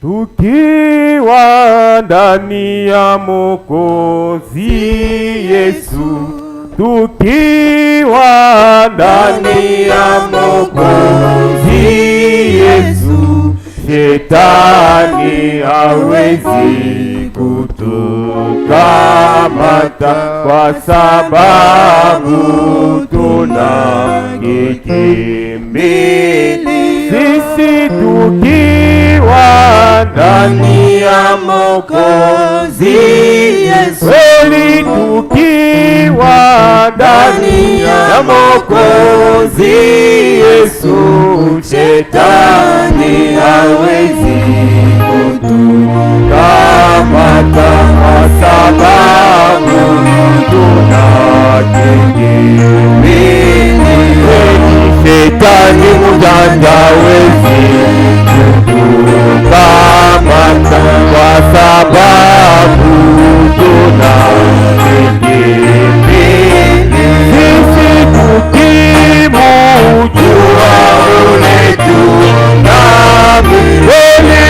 tukiwa ndani ya Mwokozi Yesu, tukiwa ndani ya Mwokozi Yesu, Shetani hawezi kutukamata, kwa sababu tunakimbilia sisi, tukiwa ndani ya Mwokozi Yesu, kweli tukiwa ndani ya Mwokozi Yesu, Shetani hawezi kutukamata, kwa sababu tunakimbilia. Shetani mjanja hawezi kutukamata, kwa sababu tunakimbilia. Sisi tukimjua ule tunamwamini,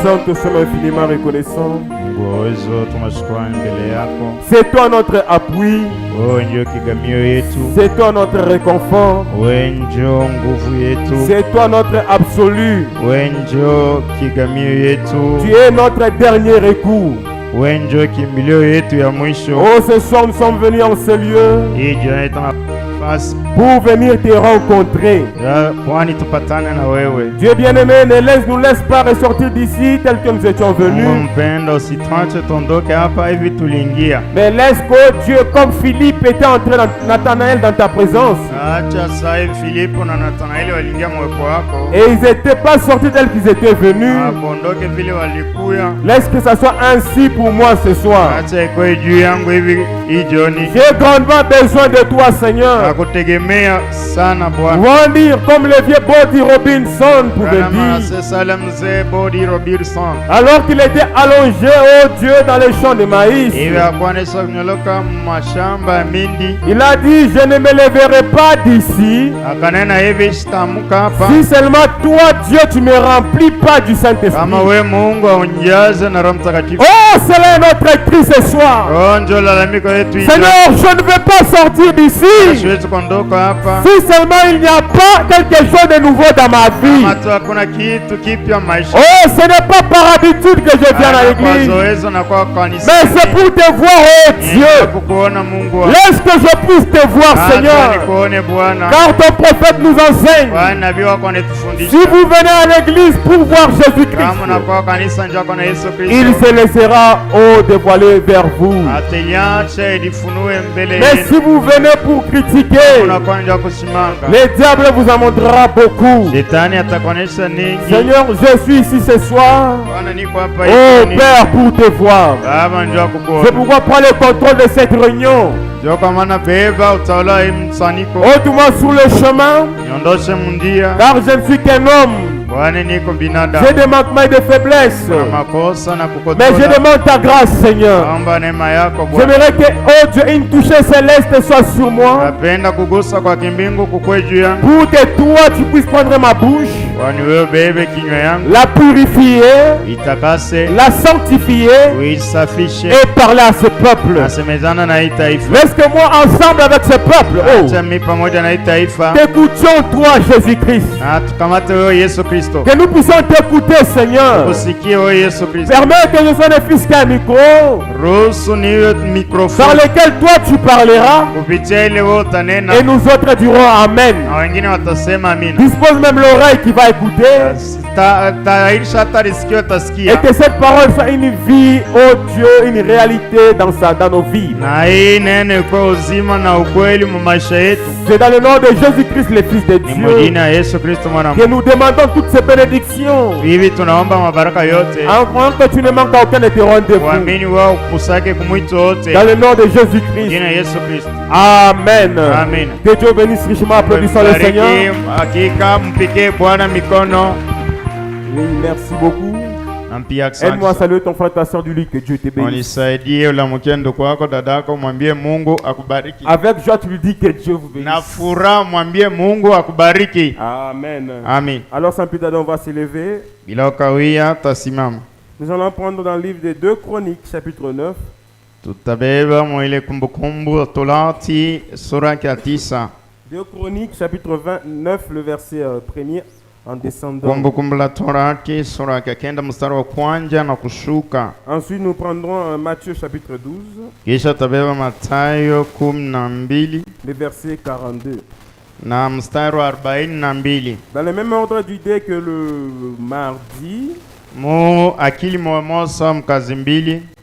Tout-Puissant, te sommes infiniment reconnaissants. Mungu uwezo, tunashukrani mbele yako. C'est toi notre appui. Wewe ndio kigamio yetu. C'est toi notre réconfort. Wewe ndio nguvu yetu. C'est toi notre absolu. Wewe ndio kigamio yetu. Tu es notre dernier recours. Wewe ndio kimbilio yetu ya mwisho. Oh, ce soir, nous sommes venus en ce lieu Hii jioni tunafasi pour venir te rencontrer. kwani tupatane na wewe. Dieu bien-aimé, nous laisse pas ressortir d'ici tel que nous étions venus. Mungu mpenda, usituache tuondoke hapa hivi tuliingia. Mais laisse que Dieu, comme Philippe était entré dans Nathanaël dans ta présence. Acha sasa Filipo na Nathanaeli waliingia mweko wako. Et ils n'étaient pas sortis tels qu'ils étaient venus. Kuondoke vile walikuya. Laisse que ça soit ainsi pour moi ce soir. Acha ikoe juu yangu hivi hii jioni. J'ai grandement besoin de toi, Seigneur. Nakutegemea sana Bwana. Vont dire comme le vieux Body Robinson pouvait dire. C'est ça le mzee Body Robinson. Alors qu'il était allongé, oh Dieu, dans les champs de maïs. Hivi akuanisha kunyoloka mashamba ya mindi. Il a dit, je ne me lèverai pas d'ici. Akanena hivi sitamuka hapa. Si seulement toi, Dieu, tu me remplis pas du Saint-Esprit. Kama wewe Mungu unjaze na Roho Mtakatifu. Oh, c'est là notre cri ce soir. Oh, ndio lalamiko yetu hii. Seigneur, je ne veux pas sortir d'ici. Siwezi kuondoka hapa. Si seulement il n'y a pas quelque chose de nouveau dans ma vie. Kama hakuna kitu kipya maisha. Oh, ce n'est pas par habitude que je viens à l'église. Mais c'est pour te voir, oh Dieu. Laisse que je puisse te voir, Seigneur. Car ton prophète nous enseigne. Si vous venez à l'église pour voir Jésus-Christ, il se laissera, oh, dévoiler vers vous. Mais si vous venez pour critiquer, le diable vous en montrera beaucoup. Seigneur, je suis ici ce soir. Oh Père, pour te voir. C'est pourquoi prends le contrôle de cette réunion. Ôte-moi sur le chemin, car je ne suis qu'un homme. J'ai des manquements et des faiblesses. Mais je demande ta grâce, Seigneur. J'aimerais que, oh Dieu, une touchée céleste soit sur moi. Pour que toi, tu puisses prendre ma bouche, la purifier, la sanctifier et parler à ce peuple. Laisse que moi, ensemble avec ce peuple, oh, t'écoutions toi, Jésus-Christ. Que nous puissions t'écouter, Seigneur. Permets que je sois ne fût qu'un micro dans lequel toi tu parleras et nous autres dirons Amen. Dispose même l'oreille qui va écouter et que cette parole soit une vie, oh Dieu, une réalité dans nos vies. C'est dans le nom de Jésus-Christ, le Fils de Dieu, que nous demandons toutes ces bénédictions. En croyant que tu ne manques à aucun de tes rendez-vous. Dans le nom de Jésus-Christ. Amen. Amen. Que Dieu bénisse richement. Applaudissons le Seigneur. Oui, merci beaucoup. Aide-moi à saluer ton frère, ta soeur du lit, que Dieu te bénisse. Avec joie, tu lui dis que Dieu vous bénisse. Amen. Amen. Alors, sans plus tarder, on va s'élever. Nous allons prendre dans le livre des 2 Chroniques, chapitre 9. Tutabeba mwile kumbukumbu Torati sura ya 9. 2 Chroniques, chapitre 29, le verset 1er. En descendant. Ensuite, nous prendrons Matthieu chapitre 12. Le verset 42. Dans le même ordre d'idée que le mardi,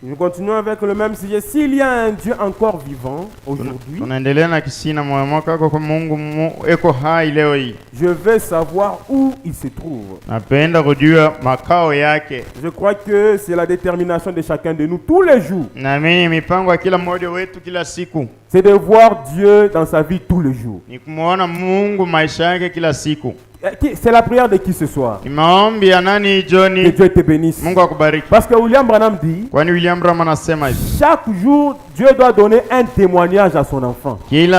nous continuons avec le même sujet. S'il y a un Dieu encore vivant aujourd'hui, je veux savoir où il se trouve. Je crois que c'est la détermination de chacun de nous tous les jours. C'est de voir Dieu dans sa vie tous les jours. C'est la prière de qui ce soir? Que Dieu te bénisse. Parce que William Branham dit, chaque jour, Dieu doit donner un témoignage à son enfant. Quelque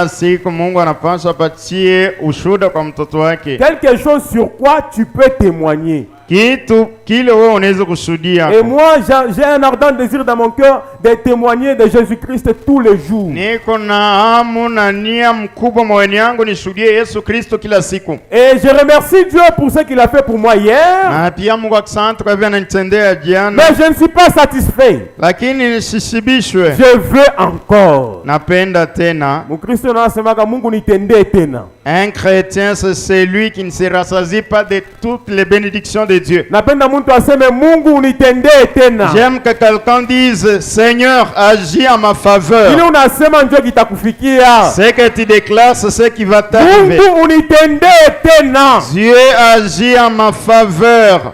chose sur quoi tu peux témoigner. kitu kile wewe unaweza kushuhudia. Et moi j'ai un ardent désir dans mon cœur de témoigner de Jésus-Christ tous les jours. Niko na hamu na nia mkubwa moyoni yangu nishuhudie Yesu Kristo kila siku. Et je remercie Dieu pour ce qu'il a fait pour moi hier. Na pia Mungu asante kwa vile ananitendea jana. Mais je ne suis pas satisfait. Lakini nisishibishwe. Je veux encore. Napenda tena. Mkristo anasemaka Mungu nitendee tena. Un chrétien c'est celui qui ne se rassasie pas de toutes les bénédictions de Dieu. Napenda mtu aseme Mungu nitendee tena. J'aime que quelqu'un dise Seigneur agis en ma faveur. Ile unasema ndio kitakufikia. Ce que tu déclares c'est ce qui va t'arriver. Mungu unitendee tena. Dieu agit en ma faveur.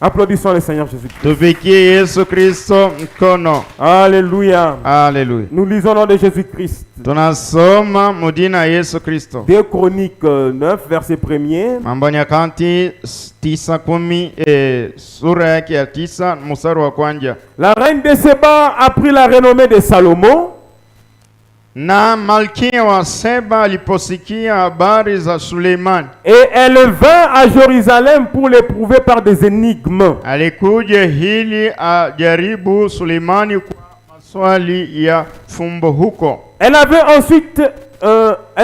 Applaudissons le Seigneur Jésus-Christ. Tupigie Yesu Kristo mkono. Alléluia. Alléluia. Nous lisons le nom de Jésus-Christ. Tunasoma mudina Yesu Kristo. 2 Chroniques 9 verset 1er. Mambo ya Nyakati 9:10 sura yake ya 9 mstari wa kwanza. La reine de Seba a pris la renommée de Salomon. Na malkia wa Seba aliposikia habari za Suleiman, et elle vint à Jérusalem pour l'éprouver par des énigmes. Alikuja hili ajaribu Suleimani kwa maswali ya fumbo huko. Elle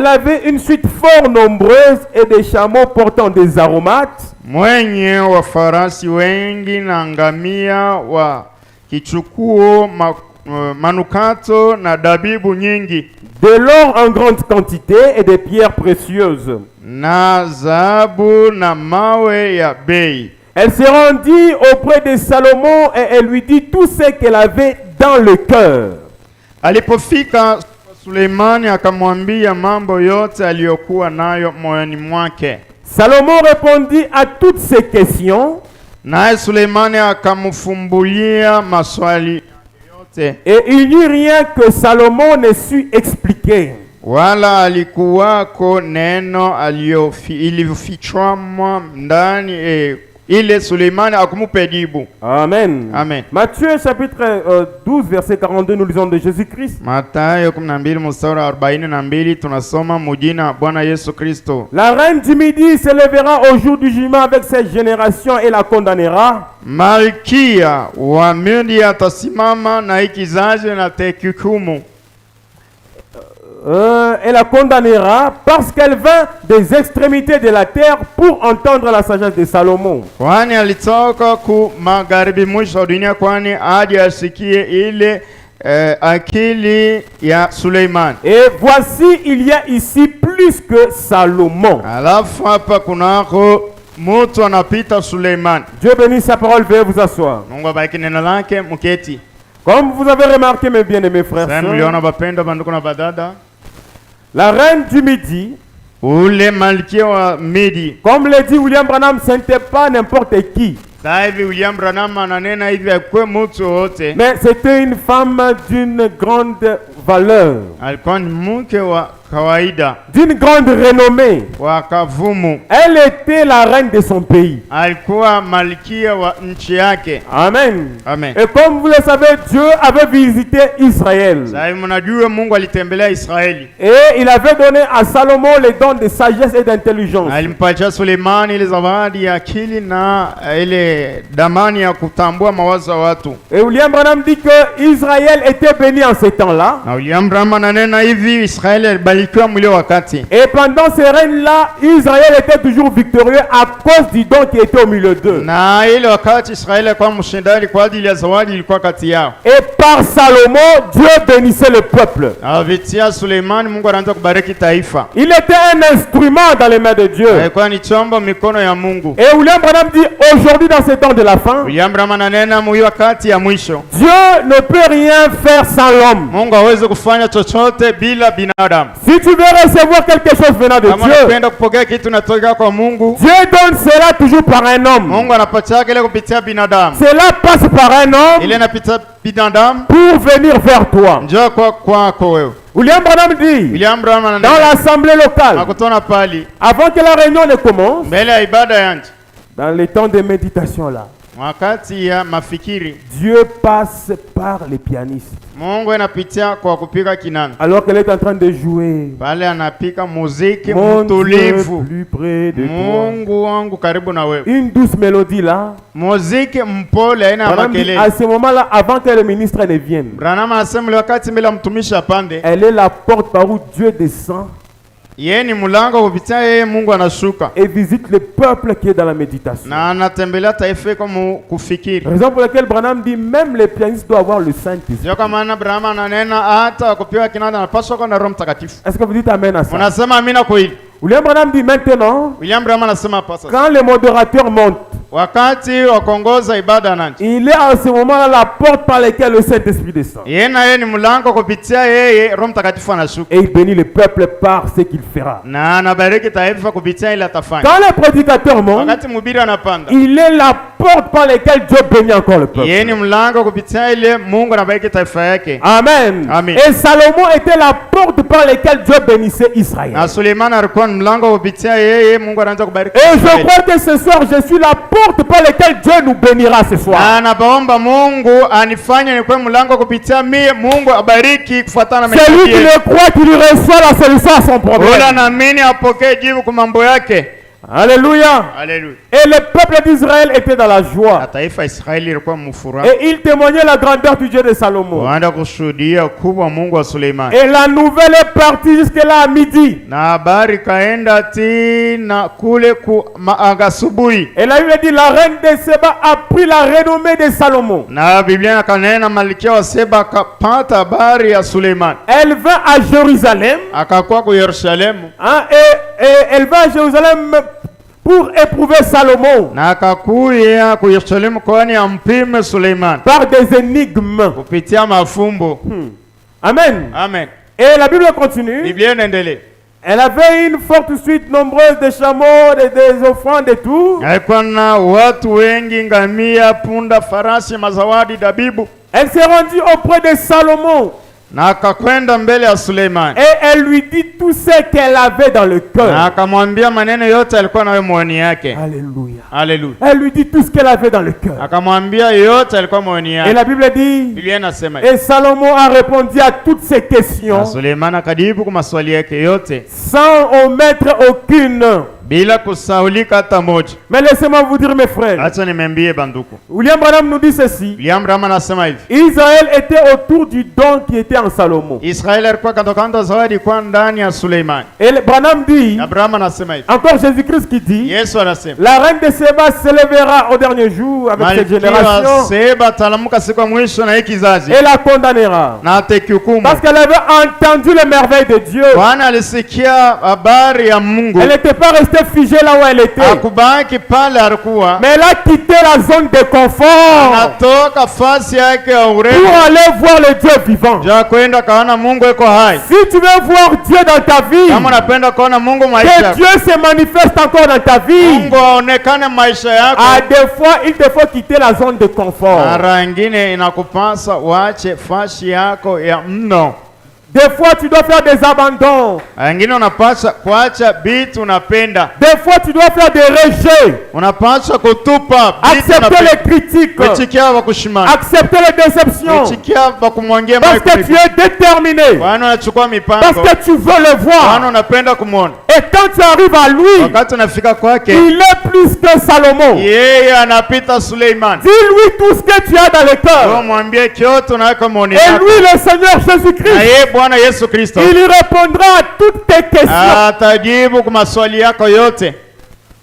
avait une suite fort nombreuse et des chameaux portant des aromates. Mwenye wa farasi wengi na ngamia wa kichukuo manukato na dabibu nyingi. De l'or en grande quantité et des pierres précieuses. Na zahabu na mawe ya bei. Elle se rendit auprès de Salomon et elle lui dit tout ce qu'elle avait dans le cœur. Alipofika Suleimani akamwambia mambo yote aliyokuwa nayo moyoni mwake. Salomon répondit à toutes ces questions. Naye Suleimani akamfumbulia maswali. Et il n'y eut rien que Salomon ne sut expliquer. Wala alikuwako neno iliyofichwa ndani ile Suleimani akumupe jibu. Amen. Amen. Matthieu chapitre 12 verset 42 nous lisons de Jésus-Christ. Mathayo 12 mstari 42 tunasoma mujina Bwana Yesu Kristo. La reine du midi se lèvera au jour du jugement avec cette génération et la condamnera. Malkia wa midi atasimama na ikizazi na tehukumu. Elle la condamnera parce qu'elle vint des extrémités de la terre pour entendre la sagesse de Salomon. Kwani alitoka ku magharibi mwisho dunia kwani aje asikie ile akili ya Suleiman. Et voici il y a ici plus que Salomon. Alafu hapa kunako mtu anapita Suleiman. Dieu bénisse sa parole, veuillez vous asseoir. Mungu abariki neno lake, mketi. Comme vous avez remarqué mes bien-aimés frères, la reine du midi, ule malkia wa midi, comme le dit William Branham, ce n'était pas n'importe qui. Mais c'était une femme d'une grande valeur, d'une grande renommée. Elle était la reine de son pays. Amen. Amen. Et comme vous le savez, Dieu avait visité Israël. Et il avait donné à Salomon les dons de sagesse et d'intelligence. Et William Branham dit que Israël était béni en ces temps-là. Et pendant ces règnes-là, Israël était toujours victorieux à cause du don qui était au milieu d'eux. Et par Salomon, Dieu bénissait le peuple. Il était un instrument dans les mains de Dieu. Et William Branham dit aujourd'hui dans ces temps de la fin, Dieu ne peut rien faire sans l'homme. Si tu veux recevoir quelque chose venant de Dieu, Dieu donne cela toujours par un homme. Cela passe par un homme pour venir vers toi. William Branham dit dans l'assemblée locale, avant que la réunion ne commence, dans les temps de méditation là, wakati ya mafikiri Dieu passe par les pianistes. Mungu anapitia kwa kupiga kinanda. Alors qu'elle est en train de jouer. Pale anapika muziki Mon Dieu mtulivu. plus près de Mungu wangu karibu na wewe. toi. Une douce mélodie là. Muziki mpole haina Branham dit, makelele. à ce moment-là, avant que le ministre ne vienne, Branham anasema wakati mbele mtumishi apande, elle est la porte par où Dieu descend yeye ni mlango kupitia yeye Mungu anashuka. et visite le peuple qui est dans la méditation. Na anatembelea taifa kama kufikiri. Raison pour laquelle Branham dit même les pianistes doivent avoir le Saint-Esprit. Sio kama maana Branham ananena hata kupiga kinanda anapaswa kuwa na Roho Mtakatifu. Est-ce que vous dites amen à ça? Unasema amina kwa hili? William Branham dit maintenant, William Branham anasema hapa sasa. quand le modérateur monte, Wakati wa kuongoza ibada nani? il est à ce moment-là la porte par laquelle le Saint-Esprit descend. Yeye na yeye ni mlango kupitia yeye Roho Mtakatifu anashuka. Et il bénit le peuple par ce qu'il fera. Na anabariki taifa kupitia ile atafanya. Quand le prédicateur monte, Wakati mhubiri anapanda, il est la porte par laquelle Dieu bénit encore le peuple. yeye ni mlango kupitia ile Mungu anabariki taifa yake. Amen. Amen. Et Salomon était la porte par laquelle Dieu bénissait Israël. Na Suleiman alikuwa mlango kupitia yeye Mungu anaanza kubariki. Et je crois que ce soir, je suis la porte par laquelle Dieu nous bénira ce soir. Na naomba Mungu anifanye nikuwe mlango kupitia mie, Mungu abariki kufuatana na Celui qui le croit, qui lui reçoit la solution à son problème. Ula naamini apokee jibu kwa mambo yake. Alléluia. Haleluya. Et le peuple d'Israël était dans la joie. Taifa Israeli ilikuwa mfuraha. Et il témoignait la grandeur du Dieu de Salomon. Waenda kushuhudia ukubwa wa Mungu wa Suleiman. Et la nouvelle est partie jusque là à midi. Na habari kaenda tina kule ku asubuhi. Et la Bible dit la reine de Seba a pris la renommée de Salomon. Na Biblia kanena malkia wa Seba akapata habari ya Suleiman. Elle vint à Jérusalem. Akakuwa ku Yerusalemu. Et elle va à Jérusalem pour éprouver Salomon. Na akakuya ku Yerusalemu kwani ampime Suleiman. Par des énigmes. Kupitia mafumbo. Amen. Amen. Et la Bible continue. Biblia inaendelea. Elle avait une forte suite nombreuse de chameaux, des offrandes et tout. Alikuwa na watu wengi, ngamia, punda, farasi, mazawadi, dabibu. Elle s'est rendue auprès de Salomon. Na akakwenda mbele ya Suleiman. Et elle lui dit tout ce qu'elle avait dans le cœur. Na akamwambia maneno yote alikuwa nayo moyoni yake. Alléluia. Haleluya. Elle lui dit tout ce qu'elle avait dans le cœur. Akamwambia yote alikuwa moyoni Et yake. la Bible dit, Biblia inasema et Salomon a répondu à toutes ces questions Suleiman akajibu kwa maswali yake yote sans omettre aucune. bila kusaulika hata moja. Mais laissez-moi vous dire mes frères. Acha nimembie banduku. William Branham nous dit ceci. William Branham anasema hivi. Israël était autour du don qui était en Salomon. Israeli alikuwa kando zawadi kwa ndani ya Suleiman. Et Branham dit, Abraham anasema hivi. encore Jésus-Christ qui dit, Yesu anasema la reine de Seba s'élèvera au dernier jour avec cette génération Seba talamuka siku ya mwisho na hii kizazi. et la condamnera. Na atakihukumu. Parce qu'elle avait entendu les merveilles de Dieu. Bwana alisikia habari ya Mungu. Elle n'était pas restée figée là où elle était. Akubaki pale alikuwa. Mais elle a quitté la zone de confort Anatoka fasi yake ya pour urembo. aller voir le Dieu vivant. Ja kwenda kaona Mungu yuko hai. Si tu veux voir Dieu dans ta vie, Kama unapenda kuona Mungu que maisha. Dieu se manifeste encore dans ta vie, Mungu aonekane maisha yako. à des fois, il te faut quitter la zone de confort. Mara nyingine inakupasa uache fasi yako ya mno. Des fois, tu dois faire des abandons. Wengine unapaswa kuacha vitu unapenda. Des fois, tu dois faire des rejets. Unapaswa kutupa vitu Accepter les critiques. Kuchikia wa kushimana. Accepter les déceptions. Kuchikia wa kumwangia Parce que tu es déterminé. Bwana unachukua mipango. Parce que tu veux le voir. Bwana unapenda kumuona. Et quand tu arrives à lui, Wakati unafika kwake, il est plus que Salomon. yeye anapita Suleiman. Dis-lui tout ce que tu as dans le cœur. Mwambie kyote unaweka moyoni Et mwako. lui, le Seigneur Na Jésus-Christ, yeye Bwana Yesu Kristo il y répondra à toutes tes questions. atajibu kwa maswali yako yote.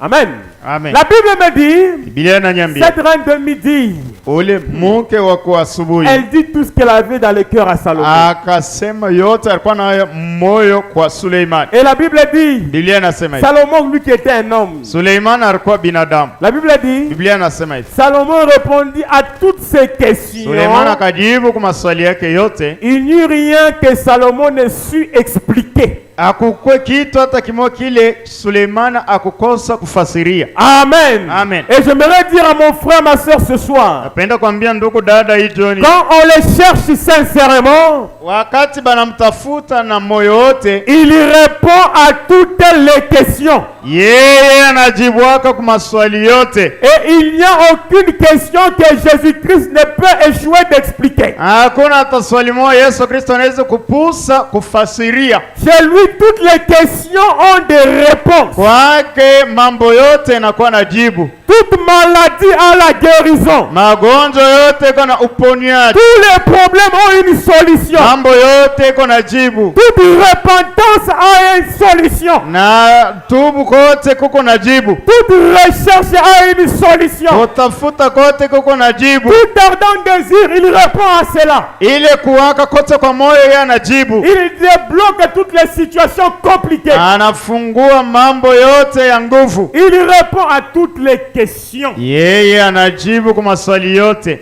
Amen. Amen. La Bible me dit, Biblia inaniambia cette reine de midi, ule mke wa asubuhi elle dit tout ce qu'elle avait dans le cœur à Salomon. akasema yote alikuwa nayo moyo kwa Suleiman. Et la Bible dit, Biblia inasema hivi. Salomon, lui qui était un homme, Suleiman alikuwa binadamu. la Bible dit, Biblia inasema hivi. Salomon répondit à toutes ces questions. Suleiman akajibu kwa maswali yake yote. Il n'y eut rien que Salomon ne sut expliquer. Akukwe kitu hata kimoja kile Suleimana akukosa kufasiria. Amen. Amen. Et j'aimerais dire à mon frère, ma soeur ce soir, Napenda kuambia ndugu dada hii jioni, quand on les cherche sincèrement, wakati banamtafuta na moyo wote, il répond à toutes les questions. yeye anajibuaka kwa maswali yote. Et il n'y a aucune question que Jésus-Christ ne peut échouer d'expliquer. Hakuna hata swali moja Yesu Kristo anaweza kupusa kufasiria. Chez lui, toutes les questions ont des réponses. Kwake mambo yote yanakuwa na jibu. Toute maladie a la guérison. Magonjwa yote iko na uponyaji. Tous les problèmes ont une solution. Mambo yote iko na jibu. Toute repentance a une solution. Na tubu kote kuko na jibu. Toute recherche a une solution. Utafuta kote kuko na jibu. Tout ardent désir, il répond à cela. Ile kuwaka kote kwa moyo yeye anajibu. Il débloque toutes les situations compliquées. Anafungua mambo yote ya nguvu. Il répond à toutes les questions. Yeye anajibu kwa maswali yote.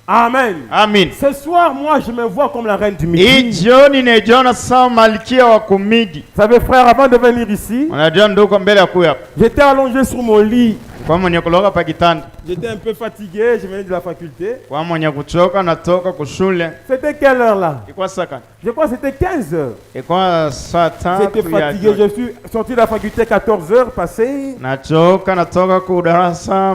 Amen. Amen. Ce soir, moi, je me vois comme la reine du Hii Midi. jioni najiona sawa malkia wa kumidi. Vous savez, frère, avant de venir ici, Unajua ndugu mbele ya kuya. j'étais allongé sur mon lit. Kwa mwenye kuloga pa kitanda. J'étais un peu fatigué, je venais de la faculté. Kwa mwenye kuchoka natoka kushule. C'était quelle heure là? Ilikuwa saka. Je crois que c'était 15 heures. Ilikuwa saa J'étais tatu ya fatigué, je suis sorti de la faculté 14 heures passées. nachoka, natoka kudarasa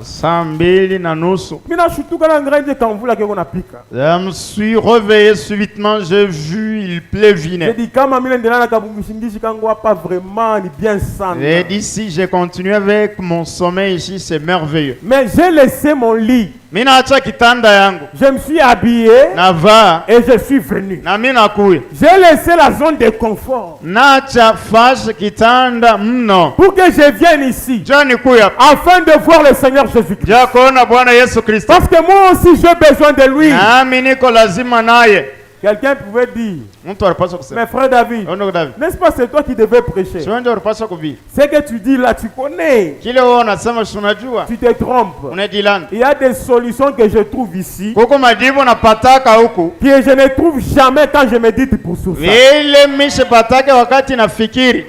saa 2:30. Mina shutuka na ngrendi kamvula keko napika. Je me suis réveillé subitement, j'ai vu il pleuvait. J'ai dit kama mine ndela na kabungishingishi kangu hapa vraiment ni bien sana. Et d'ici j'ai continué avec mon sommeil ici, c'est merveilleux. Mais j'ai laissé mon lit. Mina acha kitanda yangu. Je me suis habillé Navaa et je suis venu. na mimi nakuya. J'ai laissé la zone de confort Nacha fash kitanda mno. pour que je vienne ici Jani kuya. afin de voir le Seigneur Jésus-Christ. Ja kuona Bwana Yesu Kristo. Parce que moi aussi j'ai besoin de lui. Nami niko lazima naye. Quelqu'un pouvait dire, Mtu alipaswa kusema. mais frère David, Ndugu David. n'est-ce pas c'est toi qui devais prêcher? Sio ndio alipaswa kubii. Ce que tu dis là, tu connais. Kile wewe unasema si unajua. Tu te trompes. Unajilanda. Il y a des solutions que je trouve ici Kuko majibu napataka huku. que je ne trouve jamais quand je médite pour ça. Vile mishipatake wakati nafikiri.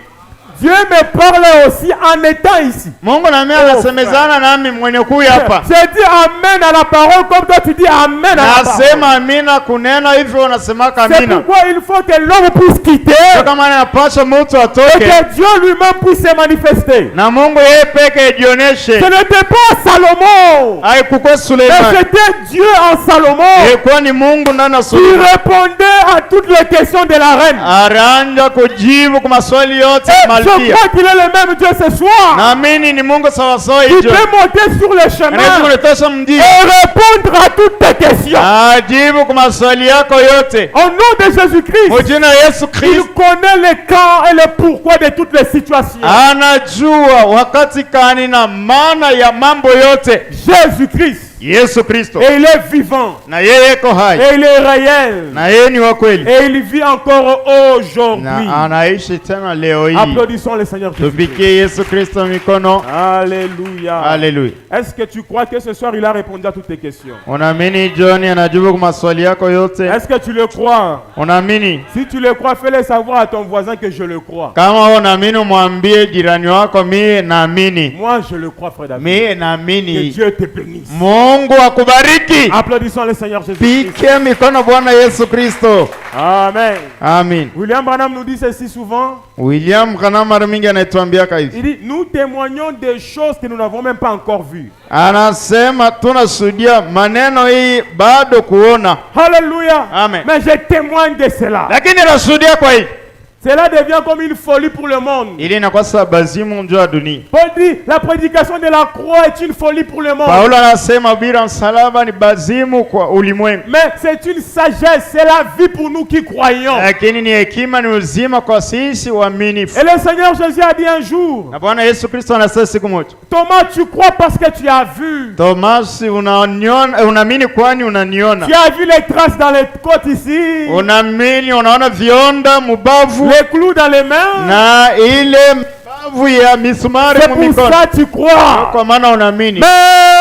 Dieu me parle aussi en étant ici. Mungu na mimi anasemezana nami mwenye kuya hapa. Je dis amen à la parole comme toi tu dis amen à la parole. Nasema amina kunena hivyo unasemaka C'est amina. pourquoi il faut que l'homme puisse quitter Kama anapaswa mtu et atoke que Dieu lui-même puisse se manifester. na Mungu yeye peke jioneshe. Ce n'était pas Salomon, Haikuwa mais Suleiman. c'était Dieu en Salomon Ilikuwa ni Mungu ndani ya qui Suleiman. répondait à toutes les questions de la reine. Aranja kujibu kwa maswali yote Et je malkia. crois qu'il est le même Dieu ce soir. Naamini ni Mungu sawa sawa Il hicho. peut monter sur le Anaweza chemin kuletosha mjini. et répondre à toutes tes questions. Ajibu kwa maswali yako yote. Au nom de Jésus-Christ, Kwa jina la Yesu il Kristo. connaît les quand et le pourquoi de toutes les situations. Anajua wakati kani na maana ya mambo yote. Jésus-Christ, Yesu Kristo. et il est vivant, Na yeye yuko hai. et il est réel, Na yeye ni wa kweli. et il vit encore aujourd'hui. Na anaishi tena leo hii. Applaudissons le Seigneur Jésus. Tupikie Yesu Kristo mikono. Alléluia. Haleluya. Est-ce que tu crois que ce soir il a répondu à toutes tes questions? Unaamini John anajibu kwa maswali yako yote? Est-ce que tu le crois? Unaamini? Si tu le crois, fais-le savoir à ton voisin que je le crois. Kama unaamini mwambie jirani wako mimi naamini. Moi, je le crois, frère David. Mimi Que naamini. Dieu te bénisse. Mungu akubariki. Applaudissons le Seigneur Jésus-Christ. Pike mikono Bwana Yesu Kristo. Amen. Amen. William Branham nous dit ceci souvent. William Branham mara mingi anaituambiaka hivi. Il dit, nous témoignons des choses que nous n'avons même pas encore vues. Anasema tunashuhudia maneno hii bado kuona. Alléluia. Amen. Mais je témoigne de cela. Lakini nashuhudia kwa hii. Cela devient comme une folie pour le monde. Ili inakuwa sabazimu njoo ya dunia. Paul dit, la prédication de la croix est une folie pour le monde. Paulo anasema bila msalaba ni bazimu kwa ulimwengu. Mais c'est une sagesse, c'est la vie pour nous qui croyons. Lakini ni hekima, ni uzima kwa sisi waaminifu. Et le Seigneur Jésus a dit un jour, Na Bwana Yesu Kristo anasema siku moja, Thomas, tu crois parce que tu as vu. Thomas, unaamini kwani unaniona. Tu as vu les traces dans les côtes ici. Unaamini unaona vionda mubavu Les clous dans les mains. na ile mbavu nguvu ya misumari C'est mu pour mikono. ça tu crois. Kwa maana unaamini. Mais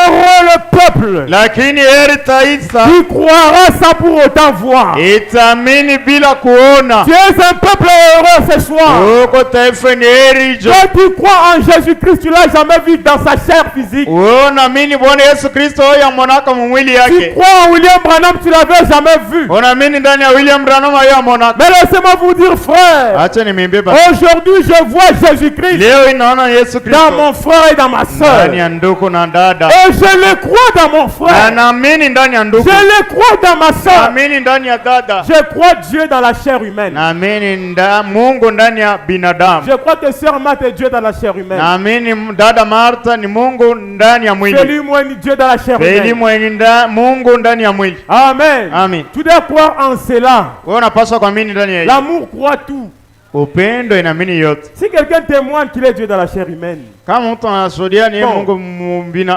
heureux le peuple Lakini heri taifa qui croira sans pour autant voir. itaamini bila kuona. Tu es un peuple heureux ce soir. Uko taifa ni heri jo. Quand tu crois en Jésus-Christ, tu l'as jamais vu dans sa chair physique. Unaamini Bwana Yesu Kristo ya monaka mu mwili Tu yake. crois en William Branham, tu l'avais jamais vu. Unaamini ndani ya William Branham ya monaka. Mais laissez-moi vous dire, frère, Acha niambie basi. aujourd'hui je vois Jésus-Christ Leo inaona Yesu Kristo dans mon frère et dans ma soeur. ndani ya ndugu na dada. Et je le crois dans mon Na frère. naamini ndani ya Je ndugu. le crois dans ma soeur. Naamini ndani ya dada. Je crois Dieu dans la chair humaine. Naamini Mungu ndani ya binadamu. Je crois que sœur Marthe est Dieu dans la chair humaine. Naamini dada Martha ni Mungu ndani ya mwili. Fais-lui-moi Dieu dans la chair Beli humaine. Mungu ndani ya mwili. Amen. Amen. Tu dois croire en cela. Wewe unapaswa kuamini ndani ya hiyo. L'amour croit tout. Upendo inaamini yote. Si quelqu'un témoigne qu'il est Dieu dans la chair humaine, Kama mtu anashuhudia ni Bon.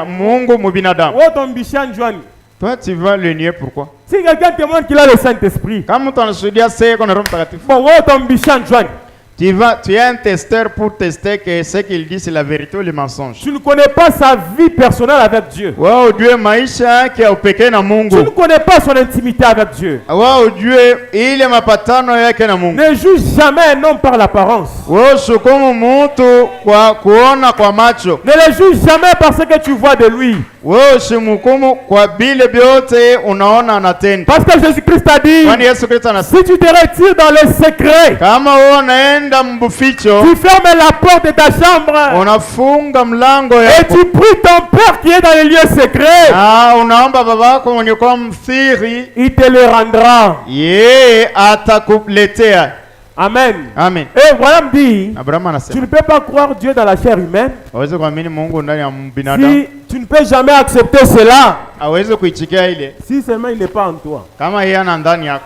Mungu mu binadamu. oh ton bichan Joanne. Toi tu vas le nier pourquoi? Si quelqu'un témoigne qu'il a le Saint-Esprit, Kama mtu anashuhudia sasa kuna Roho Mtakatifu. bon, oh ton bichan Joanne. Tu es un testeur pour tester que ce qu'il dit c'est la vérité ou le mensonge. Tu ne connais pas sa vie personnelle avec Dieu. Wao ujue maisha yake ya upekee na Tu ne Mungu. connais pas son intimité avec Dieu. Wao ujue ile mapatano yake na Mungu. Ne juge jamais un homme par l'apparence. Wao shukumu mtu kwa kuona kwa macho. Ne le juge jamais parce que tu vois de lui. Wewe usimhukumu kwa vile vyote unaona anatenda. Parce que Jésus-Christ a dit, Kwani Yesu Kristo anasema si tu te retires dans le secret, kama wewe unaenda mbuficho, tu fermes la porte de ta chambre unafunga mlango et yako tu pries ton Père qui est dans les lieux secrets, na unaomba babako mwenye kwa msiri, il te le rendra. yeye atakuletea. Amen. Amen. Et voilà me dit, Abraham tu anasema ne peux pas croire Dieu dans la chair humaine hawezi kuamini Mungu ndani ya binadamu, si tu ne peux jamais accepter cela, hawezi kuichikia ile si seulement il n'est pas en toi. kama yeye ana ndani yako.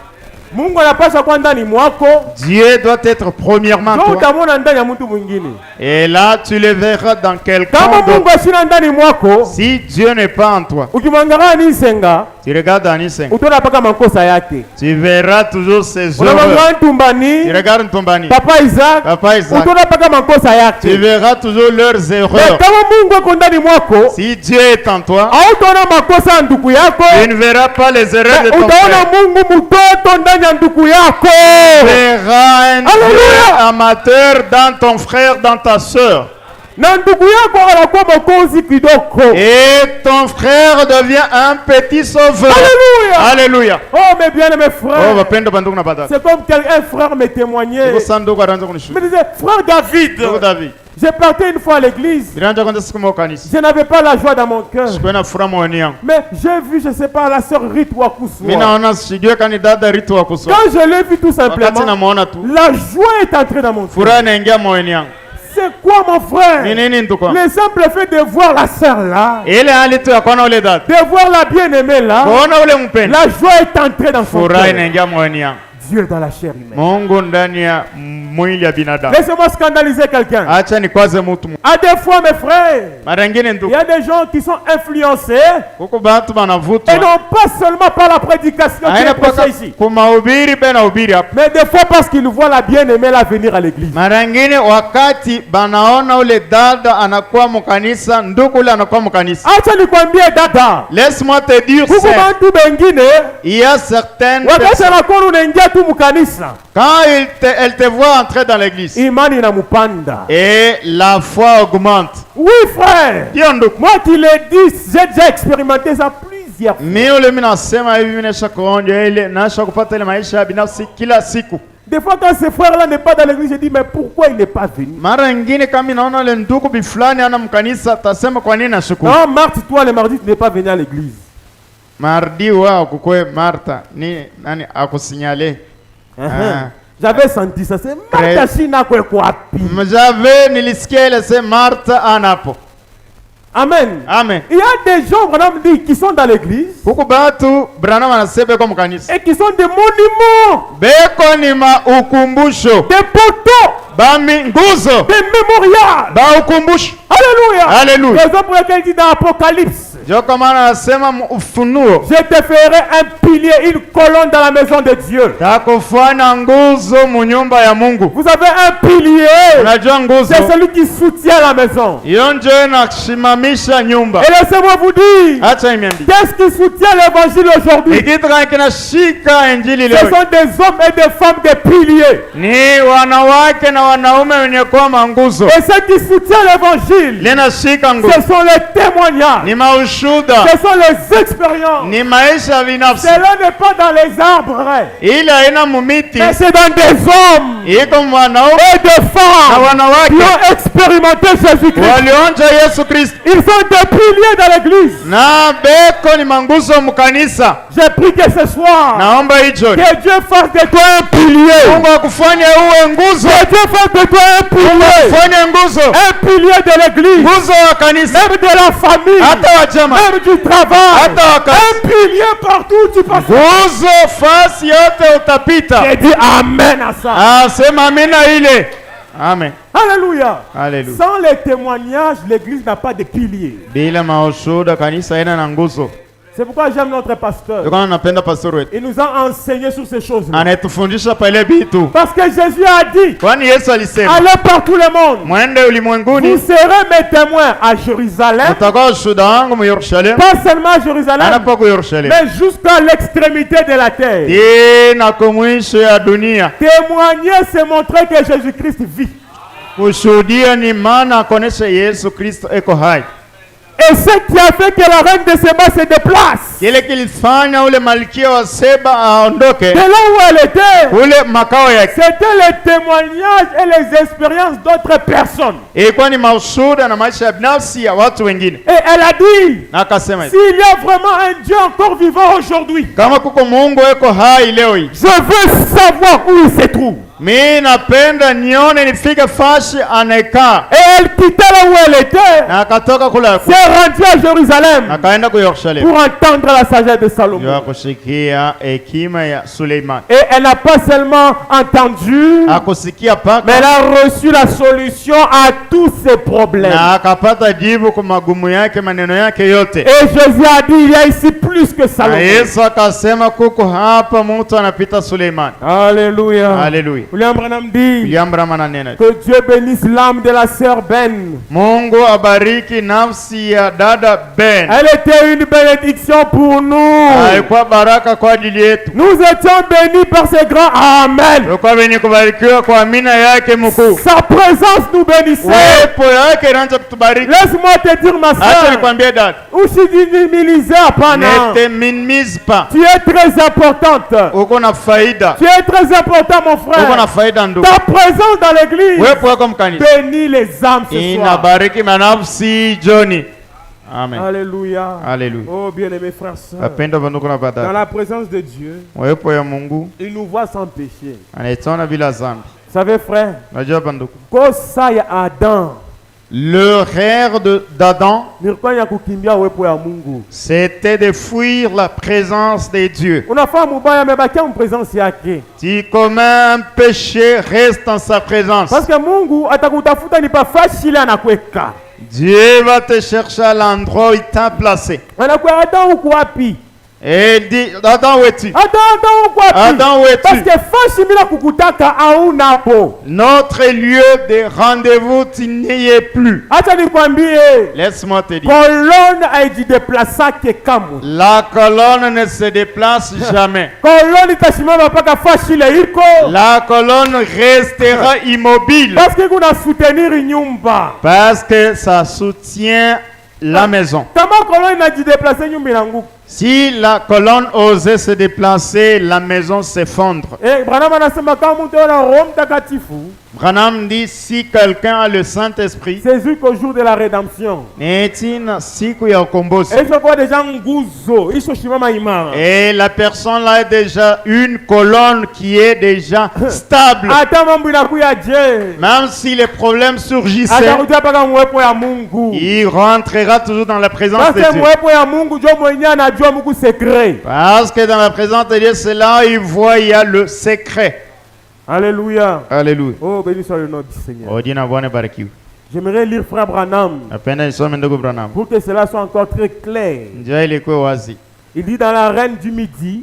Mungu anapaswa kuwa ndani mwako, Dieu doit être premièrement ndio toi. utamwona ndani ya mtu mwingine. Et là tu le verras dans quelqu'un Kama d'autre. Mungu asina ndani mwako, Si Dieu n'est pas en toi, ukimwangalia Nisenga, tu regardes Anisenga, utaona paka makosa yake. tu verras toujours ses Unamwangalia erreurs. Ntumbani, Tu regardes Ntombani, Papa Isaac, Papa Isaac, utaona paka makosa tu yake. verras toujours leurs Mais erreurs. kama Mungu ako ndani mwako, Si Dieu est en toi, hautaona makosa ya ndugu yako, tu ne verras pas les erreurs de ton utaona frère. Mungu mtoto ndani ya ndugu yako. Tu verras un Dieu Alléluia. amateur dans ton frère, dans ta soeur. Na ndugu yako anakuwa mwokozi kidogo. Et ton frère devient un petit sauveur. Alléluia. Alléluia. Oh mes bien-aimés Oh, frères, wapendwa bandugu na badada. c'est comme un frère me témoignait. Ndugu sana ndugu anaanza Il kunishuhudia. me disait, frère David, Ndugu David, j'ai parté une fois à l'église, nilianza kwanza siku moja kanisa. je n'avais pas la joie dans mon cœur. Sikuwa na furaha moyoni yangu. Mais j'ai vu, je ne sais pas, la sœur Rite Wakuswa. Mimi naona sijui kani dada Ritu wa kusoma. Quand je l'ai vu tout Wakati simplement, namuona tu, la joie est entrée dans mon cœur. furaha inaingia moyoni yangu. C'est quoi mon frère? Ni nini ndugu? Le simple fait de voir la sœur là, Ile hali tu ya kuona ule dada. de voir la bien-aimée là, Kuona ule mpendo. la joie est entrée dans son Furaha cœur. inaingia moyoni yangu. Dieu dans la chair humaine. Mungu ndani ya mwili ya binadamu. Laissez-moi scandaliser quelqu'un. Acha nikwaze mtu. À des fois, mes frères, Mara nyingine il ndugu, y a des gens qui sont influencés huko batu banavutwa. et non pas seulement par la prédication qui Haina est prêchée paka ici, kumahubiri bena ubiri hapa. mais des fois parce qu'ils voient la bien-aimée là venir à l'église. Mara nyingine wakati banaona ule dada anakuwa mkanisa, ndugu ule anakuwa mkanisa. Acha nikwambie dada, Laisse-moi te dire huku ça. bantu bengine Il y a certaines wakati personnes, anakuwa unaingia tu mkanisa, quand elle te voit entrer dans l'église, imani inamupanda. et la foi augmente. Oui frère, Hiyo ndugu. moi qui l'ai dit, j'ai déjà expérimenté ça plusieurs fois. Mimi ule mimi nasema hivi, mimi nasha kuonja ile, nasha kupata ile maisha ya binafsi kila siku. Des fois quand ce frère là n'est pas dans l'église, je dis mais pourquoi il n'est pas venu? Mara nyingine kama naona ile ndugu bifulani ana mkanisa, tasema kwa nini nashukuru. Non, Marthe, toi le mardi tu n'es pas venu à l'église. Mardi wao kukwe Martha ni nani akusinyale. J'avais senti ça, c'est Martha Shina kwe kwapi. Mjave nilisikia ile se Martha anapo. Amen. Amen. Il y a des gens vraiment dit qui sont dans l'église Huku batu Branham anasema kwa mkanisa. et qui sont des monuments, Beko ni ukumbusho. des poteaux, Bami nguzo. des mémorials. Ba ukumbusho. Alléluia. Alléluia. Raison pour laquelle il dit dans Apocalypse, Je te ferai un pilier, une colonne dans la maison de Dieu. Vous avez un pilier. C'est celui qui soutient la maison. Et laissez-moi vous dire, qu'est-ce qui soutient l'évangile aujourd'hui? Ce sont des hommes et des femmes des piliers. Et ceux qui soutiennent l'évangile, ce sont les témoignages, ce sont les expériences. Cela n'est pas dans les arbres, mais c'est dans des hommes et des femmes qui ont expérimenté Jésus-Christ. Ils sont des piliers dans l'église. J'ai pris que ce soir, que Dieu fasse de toi un pilier. Que Dieu fasse de toi un pilier de l'église, même de la famille, même du travail, un pilier partout où tu passes. J'ai dit amen à ça. Amen. Alléluia. Alléluia. Sans les témoignages, l'église n'a pas de pilier. C'est pourquoi j'aime notre pasteur. Il nous a enseigné sur ces choses-là. Parce que Jésus a dit, allez par tout le monde. Vous serez mes témoins à Jérusalem. Pas seulement à Jérusalem, mais jusqu'à l'extrémité de la terre. Témoigner, c'est montrer que Jésus-Christ vit. Et ce qui a fait que la reine de Séba se déplace, de là où elle était, c'était les témoignages et les expériences d'autres personnes. Et elle a dit, s'il y a vraiment un Dieu encore vivant aujourd'hui, je veux savoir où il se trouve. Et elle quittait là où elle était, s'est rendue à Jérusalem pour entendre la sagesse de Salomon. Et elle n'a pas seulement entendu, mais elle a reçu la solution à tous ses problèmes. Et Jésus a dit, il y a ici plus que Salomon. Alléluia. Alléluia. William Branham dit que Dieu bénisse l'âme de la sœur Ben. Elle était une bénédiction pour nous. Nous étions bénis par ce grand Amen. Sa présence nous bénissait. Laisse-moi te dire, ma sœur, ne te minimise pas. Tu es très importante. Tu es très important, mon frère. Ta présence dans l'église bénit les âmes ce soir. Amen. Alléluia. Alléluia. Oh bien-aimés frères et sœurs, dans la présence de Dieu, il nous voit sans péché. Vous savez, frère, quand ça y a Adam, le rêve d'Adam, c'était de fuir la présence de Dieu. Si comme un péché reste en sa présence, parce que Dieu va te chercher à l'endroit où il t'a placé. Et il dit, Adam, où es-tu? Adam, où es-tu? Notre lieu de rendez-vous, tu n'y es plus. Laisse-moi te dire. La colonne ne se déplace jamais. La colonne restera immobile. Parce que ça soutient la maison. Si la colonne osait se déplacer, la maison s'effondre. Branham dit, si quelqu'un a le Saint-Esprit, c'est jusqu'au jour de la rédemption. Et la personne là est déjà une colonne qui est déjà stable. Même si les problèmes surgissaient, il rentrera toujours dans la présence de Dieu. Parce que dans la présence de Dieu, c'est là où il voit, il y a le secret. Alléluia. Alléluia. Oh, béni soit le nom du Seigneur. J'aimerais lire Frère Branham pour que cela soit encore très clair. Il dit dans la Reine du Midi,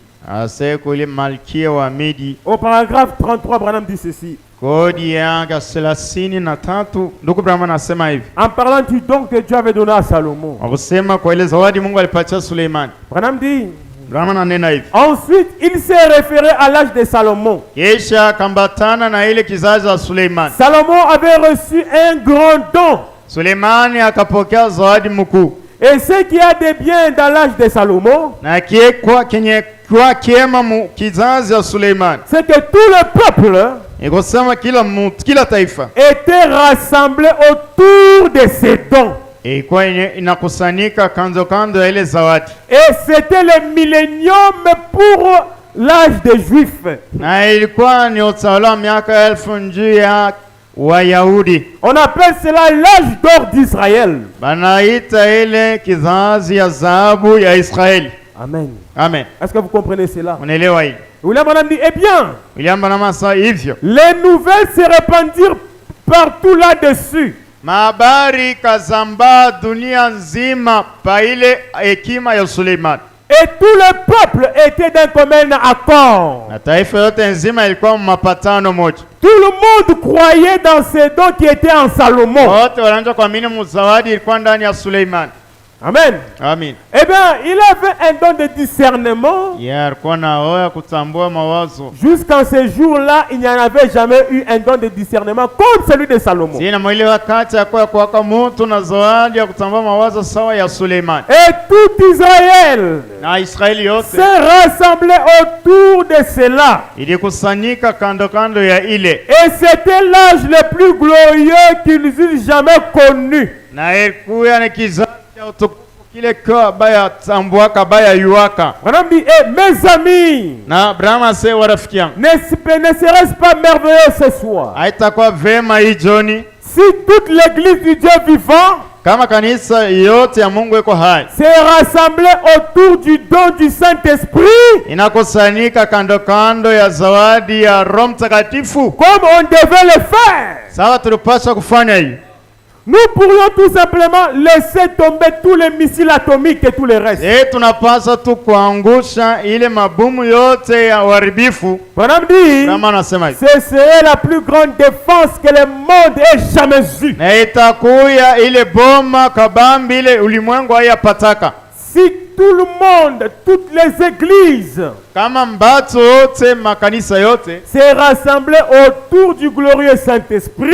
au paragraphe 33, Branham dit ceci. En parlant du don que Dieu avait donné à Salomon, Branham dit, ensuite il s'est référé à l'âge de Salomon. Salomon avait reçu un grand don. Et ce qui a de bien dans l'âge de Salomon, c'est que tout le peuple était rassemblé autour de ces dons. Et c'était le millénium pour l'âge des Juifs. On appelle cela l'âge d'or d'Israël. Amen. Amen. Est-ce que vous comprenez cela? William Branham dit, eh bien, les nouvelles se répandirent partout là-dessus. Et tout le peuple était d'un commun accord. Tout le monde croyait dans ces dons qui étaient en Salomon. Amen. Amen. Eh bien, il avait un don de discernement. Jusqu'en ce jour-là, il n'y en avait jamais eu un don de discernement comme celui de Salomon. Et tout Israël s'est rassemblé autour de cela. Et c'était l'âge le plus glorieux qu'ils eurent jamais connu. Branham dit, mes amis, ne serait-ce pas merveilleux ce soir si toute l'église du Dieu vivant s'est rassemblée autour du don du Saint-Esprit comme on devait le faire. Nous pourrions tout simplement laisser tomber tous les missiles atomiques et tout le reste. Branham dit, ce serait la plus grande défense que le monde ait jamais vue. Si tout le monde, toutes les églises s'est rassemblé autour du glorieux Saint-Esprit.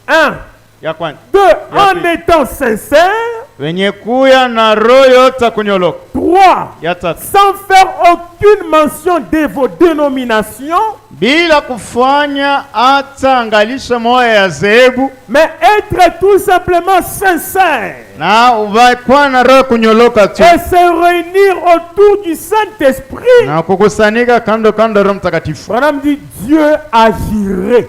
1. 2. En étant sincère. 3. Sans faire aucune mention de vos dénominations. Mais être tout simplement sincère. Et se réunir autour du Saint-Esprit. Branham dit, Dieu agirait.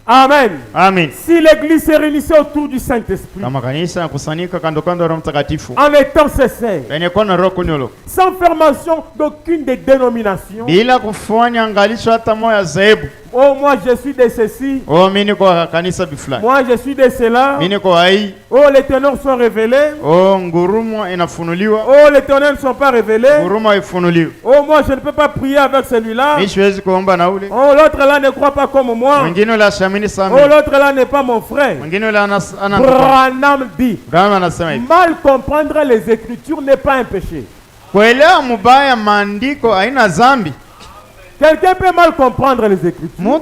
Amen. Amen. Si l'église se réunissait autour du Saint-Esprit, en étant sincère, sans faire mention d'aucune des dénominations, oh, moi je suis de ceci. Moi je suis de cela. Oh, les ténors sont révélés. Oh, les ténors ne sont pas révélés. Oh, moi je ne peux pas prier avec celui-là. Oh, l'autre là ne croit pas comme moi. Oh, l'autre là n'est pas mon frère. Branham dit, mal comprendre les Écritures n'est pas un péché. Quelqu'un peut mal comprendre les Écritures, mais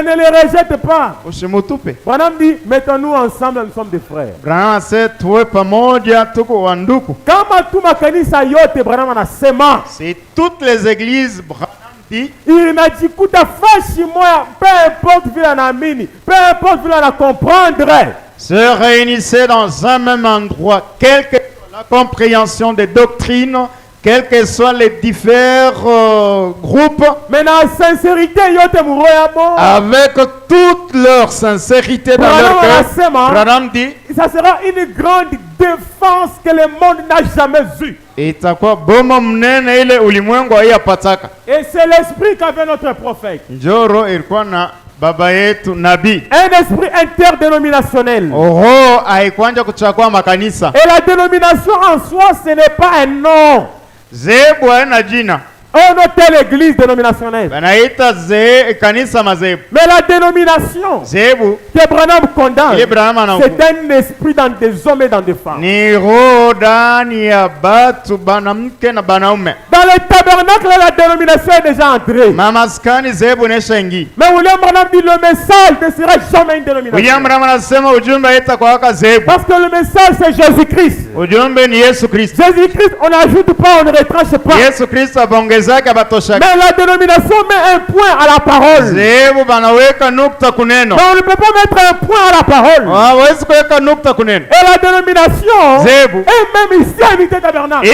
ne les rejette pas. Branham dit, mettons-nous ensemble, nous sommes des frères. C'est toutes les églises. Il m'a dit, écoute, moi, peu importe vu la namini, peu importe vu la comprendre. Se réunissaient dans un même endroit, quelle que soit la compréhension des doctrines quels que soient les différents groupes, avec toute leur sincérité dans leur cœur, Branham dit, ça sera une grande défense que le monde n'a jamais vue. Et c'est l'esprit qu'avait notre prophète. Un esprit interdénominationnel. Et la dénomination en soi, ce n'est pas un nom. On notait l'église dénominationnelle. Mais la dénomination que Branham condamne, c'est un esprit dans des hommes et dans des femmes. Dans le tabernacle, la dénomination est déjà entrée. Mais William Branham dit le message ne sera jamais une dénomination. Parce que le message c'est Jésus-Christ. Jésus-Christ, on n'ajoute pas, on ne retranche pas. Mais la dénomination met un point à la parole. Mais on ne peut pas mettre un point à la parole. Et la dénomination est même ici à l'unité tabernacle.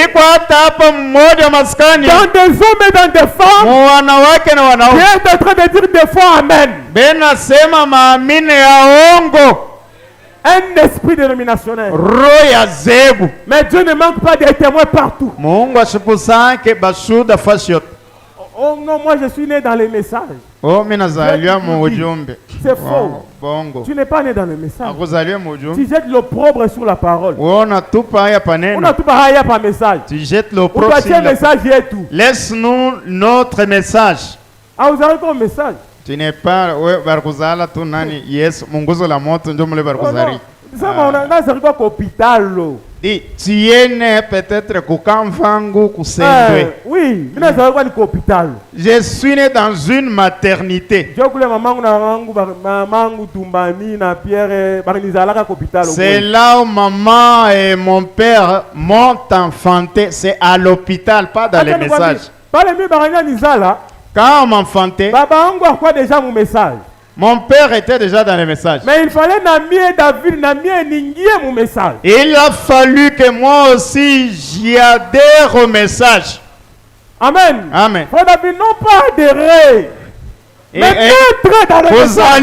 Dans des hommes et dans des femmes, Dieu est en train de dire des fois Amen. Un esprit dénominationnel. Mais Dieu ne manque pas des témoins partout. Oh non, moi je suis né dans les messages. C'est faux. Tu n'es pas né dans le message. Tu jettes l'opprobre sur la parole. On a tout pareil par message. Tu jettes l'opprobre sur la parole. Laisse-nous notre message. Ah, vous avez quoi message? Tu n'es pas Barguzala tu nani yes munguzo la moto ndio mule Barguzari. Ça on a ça quoi hôpital. Dis tu es né peut-être kukamvangu kusendwe. Oui, mais ça quoi hôpital. Je suis né dans une maternité. C'est là où maman et mon père m'ont enfanté, c'est à l'hôpital, pas dans les messages. Quand on m'enfantait, mon père était déjà dans les messages. Mais il fallait mon message. Il a fallu que moi aussi j'y adhère au message. Amen. Amen. On n'avait non pas adhéré. Mais être dans le message.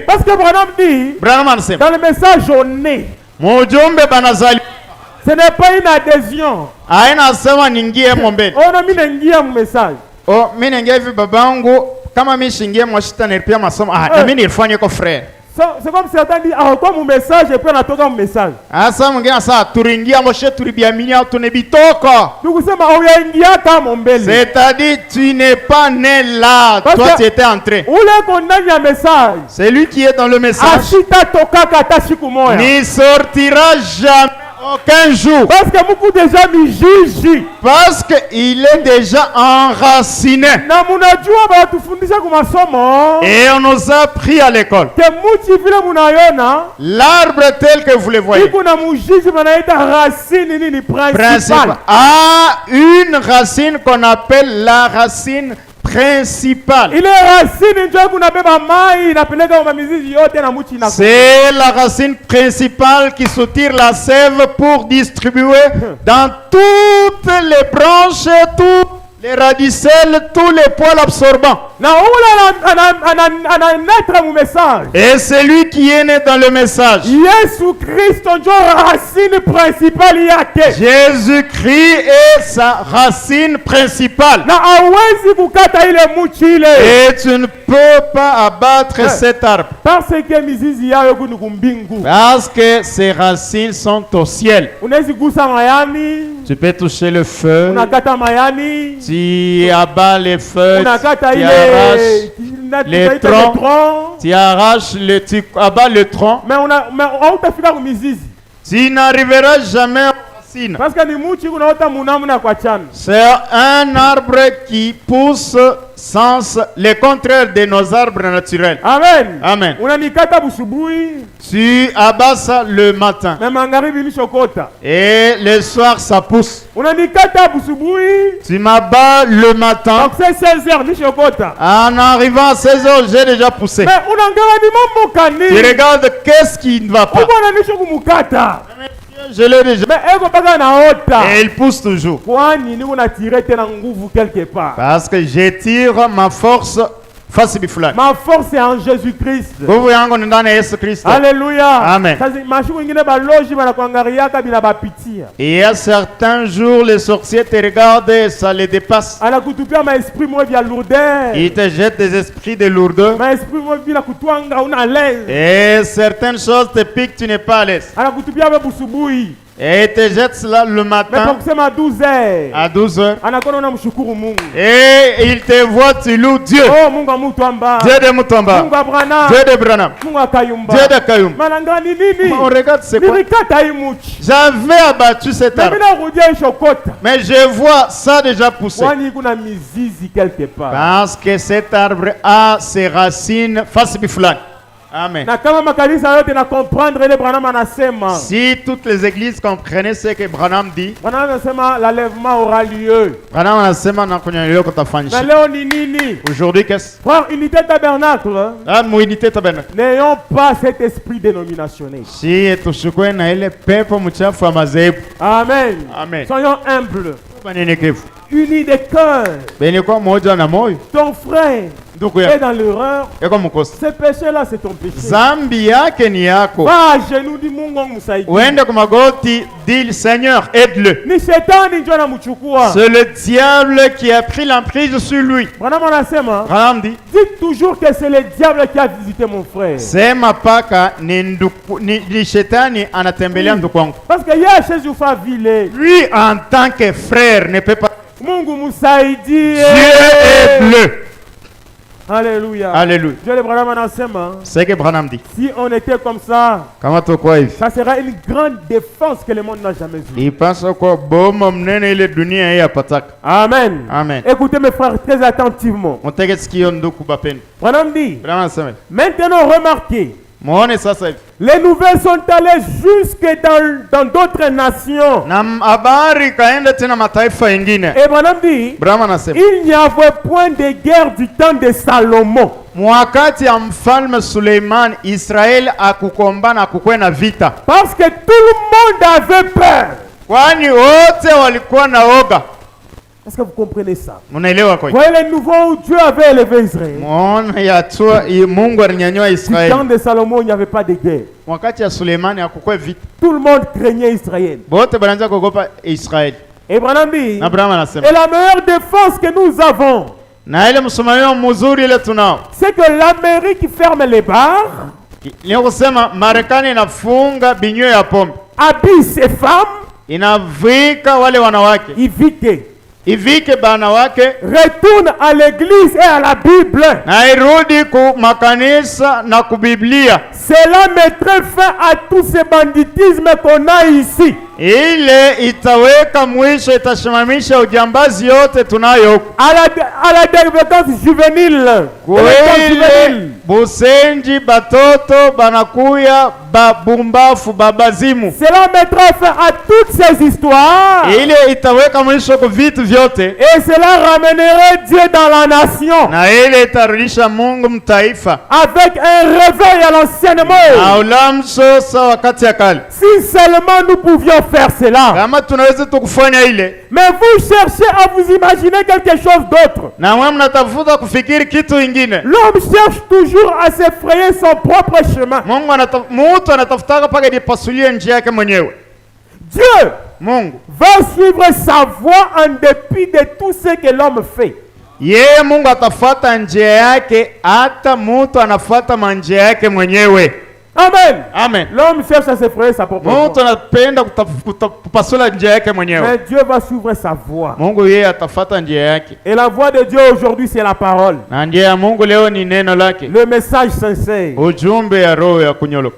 Parce que Branham dit, dans le message on est. Ce n'est pas une adhésion. On a mis un message. Oh, mimi ngevi babangu kama mimi shingie mwashita nilipia masomo na mimi nilifanya kwa frère. C'est comme certains disent ah quoi mon message et puis on atoka mon message. Asa mwingine sasa turingia moshe tulibiaminia tunebitoka. Tukusema uyaingia kama mbele. C'est-à-dire tu n'es pas né là, toi tu étais entré. Ule kondani ya message. C'est lui qui est dans le message. Ashita toka kata siku moja. Ni sortira jamais aucun jour. Parce que beaucoup déjà me jugent. Parce qu'il est déjà enraciné. Et on nous a pris à l'école. L'arbre tel que vous le voyez. Principal. A une racine qu'on appelle la racine principale. C'est la racine principale qui soutire la sève pour distribuer dans toutes les branches, toutes les radicelles, tous les poils absorbants. Et c'est lui qui est né dans le message. Jésus-Christ est sa racine principale. Et tu ne peux pas abattre cet arbre. Parce que ses racines sont au ciel. Tu peux toucher le feu. Tu abats les feux. Les troncs, tu arraches tu abats le tronc. Tu n'arriveras jamais aux racines. C'est un arbre qui pousse sans le contraire de nos arbres naturels. Amen. Amen. Tu abats ça le matin. Et le soir ça pousse. Tu m'abats le matin. En arrivant à 16h, j'ai déjà poussé. Tu regardes qu'est-ce qui ne va pas. Je l'ai déjà. Et il pousse toujours. Parce que j'étire ma force. Ma force est en Jésus-Christ. Alléluia. Amen. Et il y a certains jours, les sorciers te regardent et ça les dépasse. Ils te jettent des esprits de lourdeur. Et certaines choses te piquent, tu n'es pas à l'aise. Et il te jette cela le matin à 12 heures. Et il te voit, tu loues Dieu. Dieu de Mutomba, Dieu de Branham, Dieu de Kayum. On regarde c'est quoi? J'avais abattu cet arbre, mais je vois ça déjà pousser. Parce que cet arbre a ses racines face biflan. Amen. Si toutes les églises comprenaient ce que Branham dit, l'enlèvement aura lieu. Aujourd'hui, qu'est-ce? Unité tabernacle. N'ayons pas cet esprit dénominationnel. Amen. Amen. Soyons humbles. Unis de cœur. Ton frère est dans l'erreur. Ce péché-là, c'est ton péché. Va à genoux, dis Mungu msaidie. Dis Seigneur, aide-le. C'est le diable qui a pris l'emprise sur lui. Branham dit, dites toujours que c'est le diable qui a visité mon frère. Parce que lui, en tant que frère, ne peut pas. Dieu aide-le. Alléluia. Alléluia. C'est que Branham dit. Si on était comme ça, ça sera une grande défense que le monde n'a jamais vue. Amen. Amen. Écoutez mes frères très attentivement. Branham dit, maintenant remarquez, les nouvelles sont allées jusque dans d'autres nations. Et Branham dit, il n'y avait point de guerre du temps de Salomon. Parce que tout le monde avait peur. Est-ce que vous comprenez ça? Voyez le nouveau où Dieu avait élevé Israël. Du temps de Salomon, il n'y avait pas de guerre. Tout le monde craignait Israël. Et Branham dit, et la meilleure défense que nous avons, c'est que l'Amérique ferme les bars, habille ses femmes, retourne à l'église et à la Bible. Cela mettrait fin à tout ce banditisme qu'on a ici. À la délinquance juvénile. Busenji batoto banakuya babumbafu babazimu. Cela mettra fin à toutes ces histoires. Et cela ramènerait Dieu dans la nation. Avec un réveil à l'enseignement. Si seulement nous pouvions faire cela. Mais vous cherchez à vous imaginer quelque chose d'autre. L'homme cherche toujours à s'effrayer son propre chemin. Dieu va suivre sa voie en dépit de tout ce que l'homme fait. Amen. Amen. L'homme cherche à s'effrayer sa propre voie. Mais Dieu va suivre sa voie. Et la voie de Dieu aujourd'hui, c'est la parole. Le message sincère.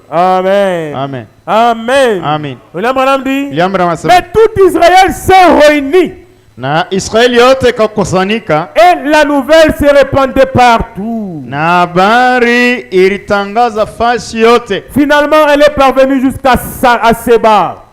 Amen. Amen. Amen. Amen. Mais tout Israël s'est réuni. Et la nouvelle se répandait partout. Finalement, elle est parvenue jusqu'à Seba.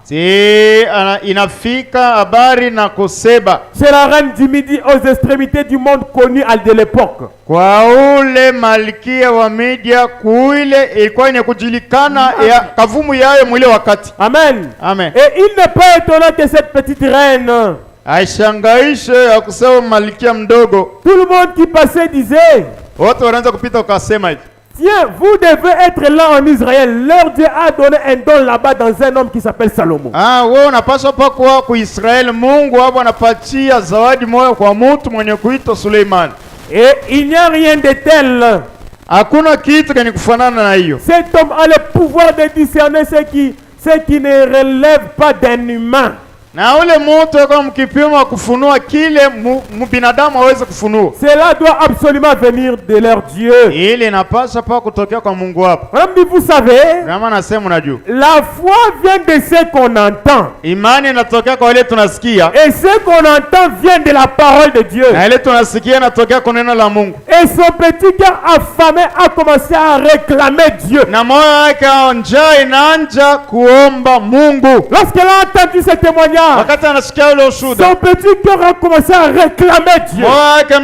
inafika habari na kuseba. C'est la reine du Midi aux extrémités du monde connue à de l'époque. Kwa ule malkia wa Media kuile ilikuwa yenye kujulikana ya kavumu yayo mwile wakati. Amen. Amen. Et il n'est pas étonnant que cette petite reine aishangaishe ya kusema malkia mdogo. Tout le monde qui passait disait, wote wanaanza kupita ukasema hivi, tiens, vous devez être là en Israël. Leur Dieu a donné un don là-bas dans un homme qui s'appelle Salomon. Wewe unapaswa pa kuwa ku Israel. Mungu hapo anapatia zawadi moyo kwa mtu mwenye kuitwa Suleiman. Et il n'y a rien de tel. Hakuna kitu kenye kufanana na hiyo. Cet homme a le pouvoir de discerner ce qui ne relève pas d'un humain. Na ule mtu kwa mkipimo kufunua kile binadamu hawezi kufunua. Cela doit absolument venir de leur Dieu. Ile inapaswa pa kutokea kwa Mungu hapo. Vous savez, kama nasema unajua, la foi vient de ce qu'on entend. Imani inatokea kwa ile tunasikia. Et ce qu'on entend vient de la parole de Dieu. Na ile tunasikia inatokea kwa neno la Mungu. Et son petit cœur affamé a commencé à réclamer Dieu. Na moyo wake njaa inaanza kuomba Mungu. Lorsqu'elle a entendu ce témoignage, son petit cœur a commencé à réclamer Dieu. Elle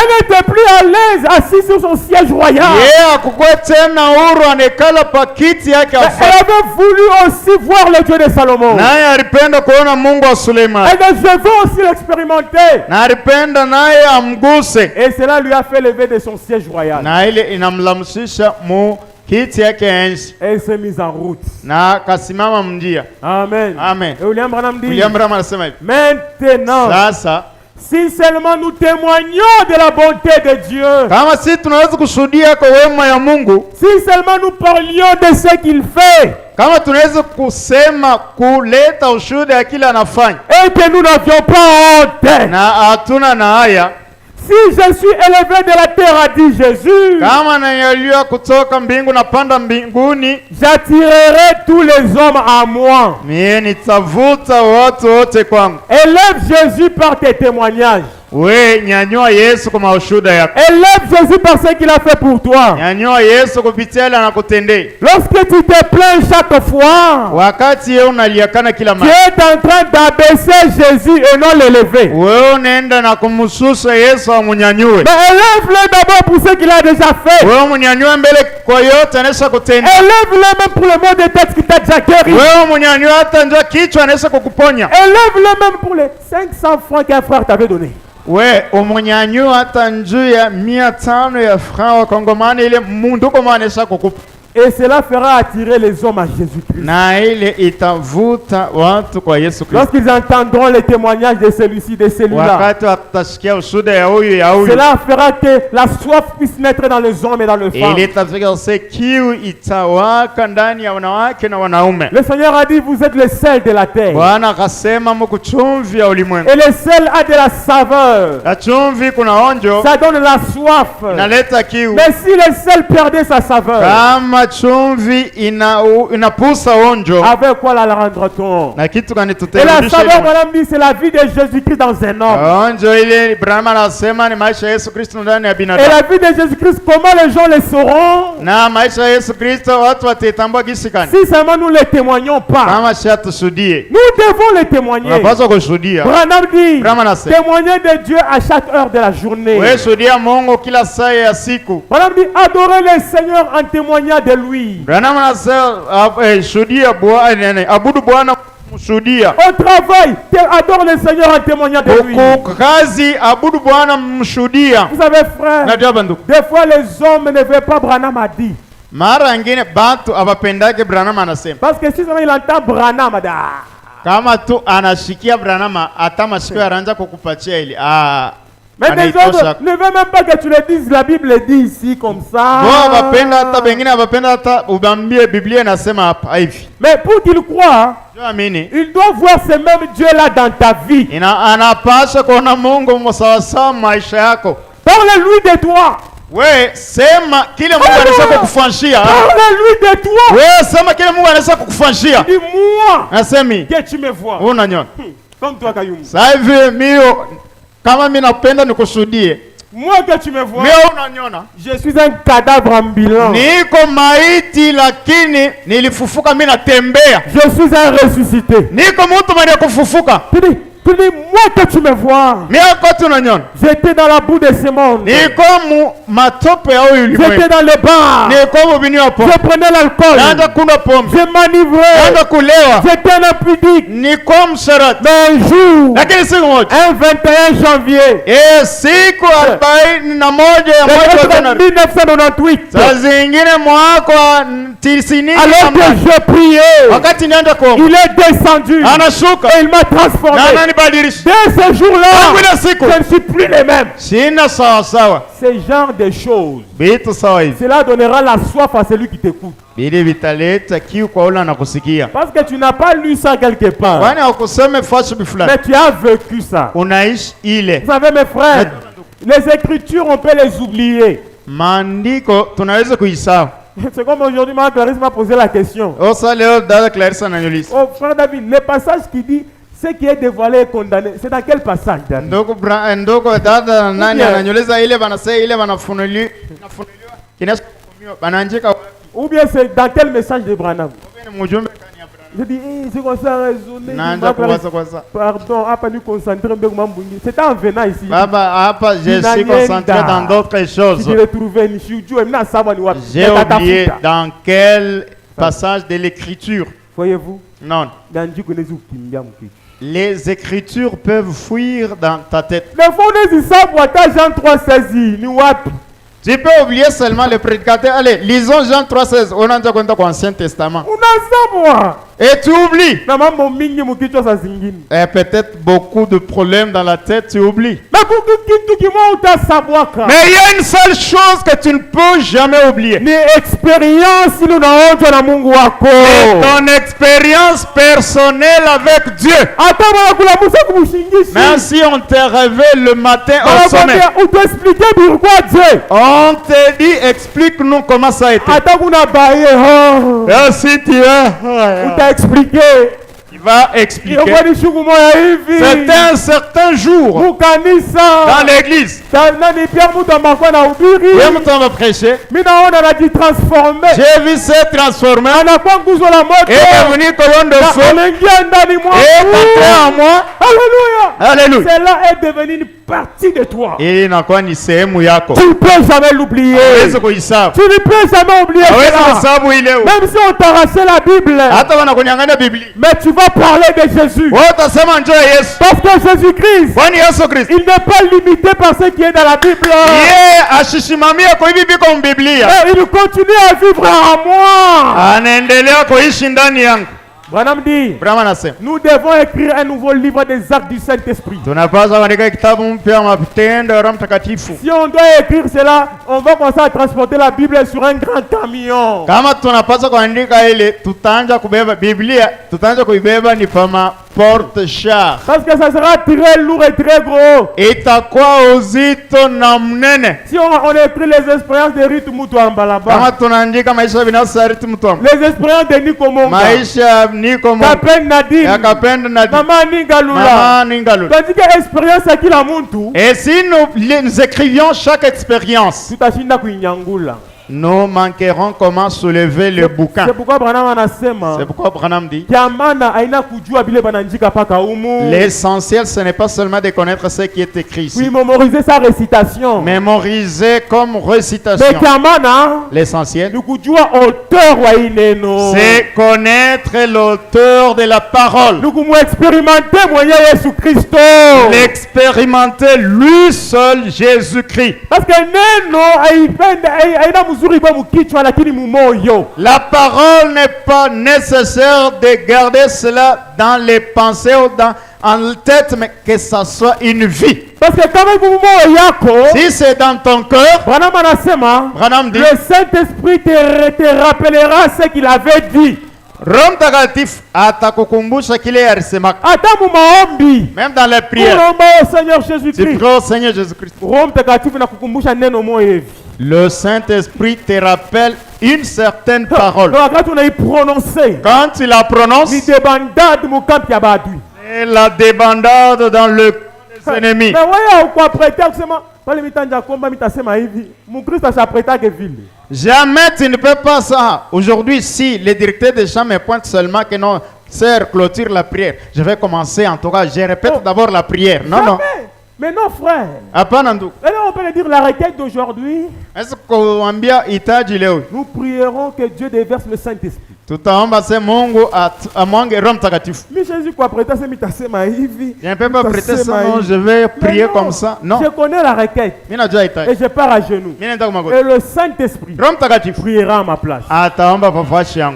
n'était plus à l'aise assise sur son siège royal. Elle avait voulu aussi voir le Dieu de Salomon. Elle veut aussi l'expérimenter. Et cela lui a fait lever de son siège royal. Kiti yake enzi. Elle s'est mise en route. Na kasimama mnjia. Amen. Amen. Et William Branham dit, William Branham anasema hivi, maintenant, sasa, si seulement nous témoignons de la bonté de Dieu, kama si tunaweza kushuhudia kwa wema ya Mungu, si seulement nous parlions de ce qu'il fait, kama tunaweza kusema kuleta ushuhuda ya kile anafanya, et que nous n'avions pas honte, na hatuna na haya. Si je suis élevé de la terre, a dit Jésus, j'attirerai tous les hommes à moi. Élève Jésus par tes témoignages. Nyanyua Yesu kwa mashuhuda yako. Élève Jésus par ce qu'il a fait pour toi. Nyanyua Yesu kupitia ile anakutendea. Lorsque tu te plains chaque fois, wakati yeye unaliakana kila mara, tu es en train d'abaisser Jésus et non l'élever. Wewe unaenda na kumshusha Yesu amunyanyue. Mais élève-le d'abord pour ce qu'il a déjà fait. Wewe munyanyue mbele kwa yote anaweza kutenda. Élève-le même pour le mot de tête qui t'a déjà guéri. Wewe munyanyue hata ndio kichwa anaweza kukuponya. Élève-le même pour les 500 francs qu'un frère t'avait donné. Umunyanyua hata njuu ya 500 ya francs wa Kongomani ile mundu kwa maana kukupa. Et cela fera attirer les hommes à Jésus-Christ. Na ile itavuta watu kwa Yesu Kristo. Lorsqu'ils entendront les témoignages de celui-ci, de celui-là, wakati watasikia ushuhuda ya huyu ya huyu, cela fera que la soif puisse naître dans les hommes et dans les femmes. Ile itafika kiu itawaka ndani ya wanawake na wanaume. Le Seigneur a dit, vous êtes le sel de la terre. Bwana akasema mko chumvi ya ulimwengu. Et le sel a de la saveur. La chumvi kuna onjo. Ça donne la soif. Inaleta kiu. Mais si le sel perdait sa saveur, kama chumvi inapusa onjo, avec quoi la rendra-t-on? Na kitu gani et la saveur, madame dit, c'est la vie de Jésus-Christ dans un homme. Onjo ile Ibrahim anasema ni maisha ya Yesu Kristo ndani ya binadamu. Et la vie de Jésus-Christ, comment les gens le sauront? Na maisha ya Yesu Kristo watu watatambua gisi gani? Si seulement nous ne les témoignons pas. Kama shatusudie. Nous devons les témoigner. Unapaswa kushuhudia. Branham dit, témoigner de Dieu à chaque heure de la journée. Wewe shuhudia Mungu kila saa ya siku. Branham dit, adorer le Seigneur en témoignant de lui. Branham anasema shuhudia Bwana, abudu Bwana mshuhudia. Au travail, adore le Seigneur en témoignant de lui. Kazi abudu Bwana mshuhudia. Vous savez frère, des fois les hommes ne veulent pas Branham a dit. Mara ngine batu abapendake Branham anasema. Parce que si il entend Branham ada. Kama tu anashikia Branham hata masikio yanaanza kukupatia ile. Mais des autres ne veulent même pas que tu le dises, la Bible le dit ici comme ça. Mais pour qu'il croie, il doit voir ce même Dieu-là dans ta vie. Parle-lui de toi. Sema kile Mungu anaweza kukufanyia. Parle-lui de toi. Sema kile Mungu anaweza kukufanyia. Dis-moi. Nasemi. Que tu me vois. Unanyona. Comme toi Kayum. Sasa hivi mimi kama mimi napenda nikushuhudie. Moi que tu me vois, je suis un cadavre ambulant. Je suis un ressuscité. Tu dis, moi que tu me vois, j'étais dans la boue de ce monde. J'étais dans le bar. Je prenais l'alcool. Je m'enivrais. J'étais un impudique. Mais un jour, un 21 janvier 1998, alors que je priais, il est descendu et il m'a transformé. Dès ce jour-là, je ne suis plus le même. Ce genre de choses, cela donnera la soif à celui qui t'écoute. Parce que tu n'as pas lu ça quelque part, mais tu as vécu ça. Vous savez mes frères, les écritures on peut les oublier. C'est comme aujourd'hui, ma Clarisse m'a posé la question. Oh frère David, le passage qui dit ce qui est dévoilé est condamné, c'est dans quel passage? Ou bien c'est dans quel message de Branham? Je dis, c'est comme ça raisonné. Pardon, pas nous concentrer. C'était en venant ici. Je suis concentré dans d'autres choses. J'ai oublié dans quel passage de l'écriture. Voyez-vous? Non. Les écritures peuvent fuir dans ta tête. Jean 3,16. Tu peux oublier seulement le prédicateur. Allez, lisons Jean 3,16. On a déjà compté dans l'Ancien Testament. Et tu oublies. Et peut-être beaucoup de problèmes dans la tête, tu oublies. Mais il y a une seule chose que tu ne peux jamais oublier. C'est ton expérience personnelle avec Dieu. Même si on te réveille le matin au sommet, on te dit, explique-nous comment ça a été. Et si tu es expliqué. Il va expliquer. C'était un certain jour dans l'église. J'ai vu se transformer. Et est venu colonne de feu. Et est entré en moi. Alléluia. Cela est devenu une partie de toi. Tu ne peux jamais l'oublier. Tu ne peux jamais oublier cela. Même si on t'arrachait la Bible, mais tu vas parler de Jésus. Parce que Jésus-Christ, il n'est pas limité par ce qui est dans la Bible. Et il continue à vivre en moi. Branham dit, nous devons écrire un nouveau livre des actes du Saint-Esprit. Si on doit écrire cela, on va commencer à transporter la Bible sur un grand camion. Porte-char. Parce que ça sera très lourd et très gros. Si on écrit les expériences de Ritu Mutu Ambalaba, les expériences de Nikomonga, Kapen Nadim, Maman Ningalula, tandis que l'expérience à qui la montu. Et si nous écrivions chaque expérience, nous manquerons comment soulever le bouquin. C'est pourquoi Branham dit, l'essentiel ce n'est pas seulement de connaître ce qui est écrit ici. Oui, mémoriser sa récitation. Mémoriser comme récitation. L'essentiel, c'est connaître l'auteur de la parole. L'expérimenter lui seul, Jésus-Christ. Parce que la parole n'est pas nécessaire de garder cela dans les pensées ou en tête, mais que ça soit une vie. Parce que si c'est dans ton cœur, Branham dit, le Saint-Esprit te rappellera ce qu'il avait dit. Rome Tagatif atakukumbusha kile alisemaka. Même dans les prières. Seigneur Jésus-Christ. Seigneur Jésus-Christ. Rome Tagatif nakukumbusha neno moja. Le Saint-Esprit te rappelle une certaine parole. Quand tu la prononces, c'est la débandade dans le camp des ennemis. Jamais tu ne peux pas ça. Aujourd'hui, si le directeur des chambres me pointe seulement que non, sœur, clôture la prière. Je vais commencer en tout cas. Je répète d'abord la prière. Non, non. Mais non, frère. On peut le dire la requête d'aujourd'hui. Nous prierons que Dieu déverse le Saint-Esprit. Mais Jésus quoi prêter ça je ne peux pas prêter ça, non, je vais prier comme ça. Non. Je connais la requête. Et je pars à genoux. Et le Saint-Esprit priera à ma place.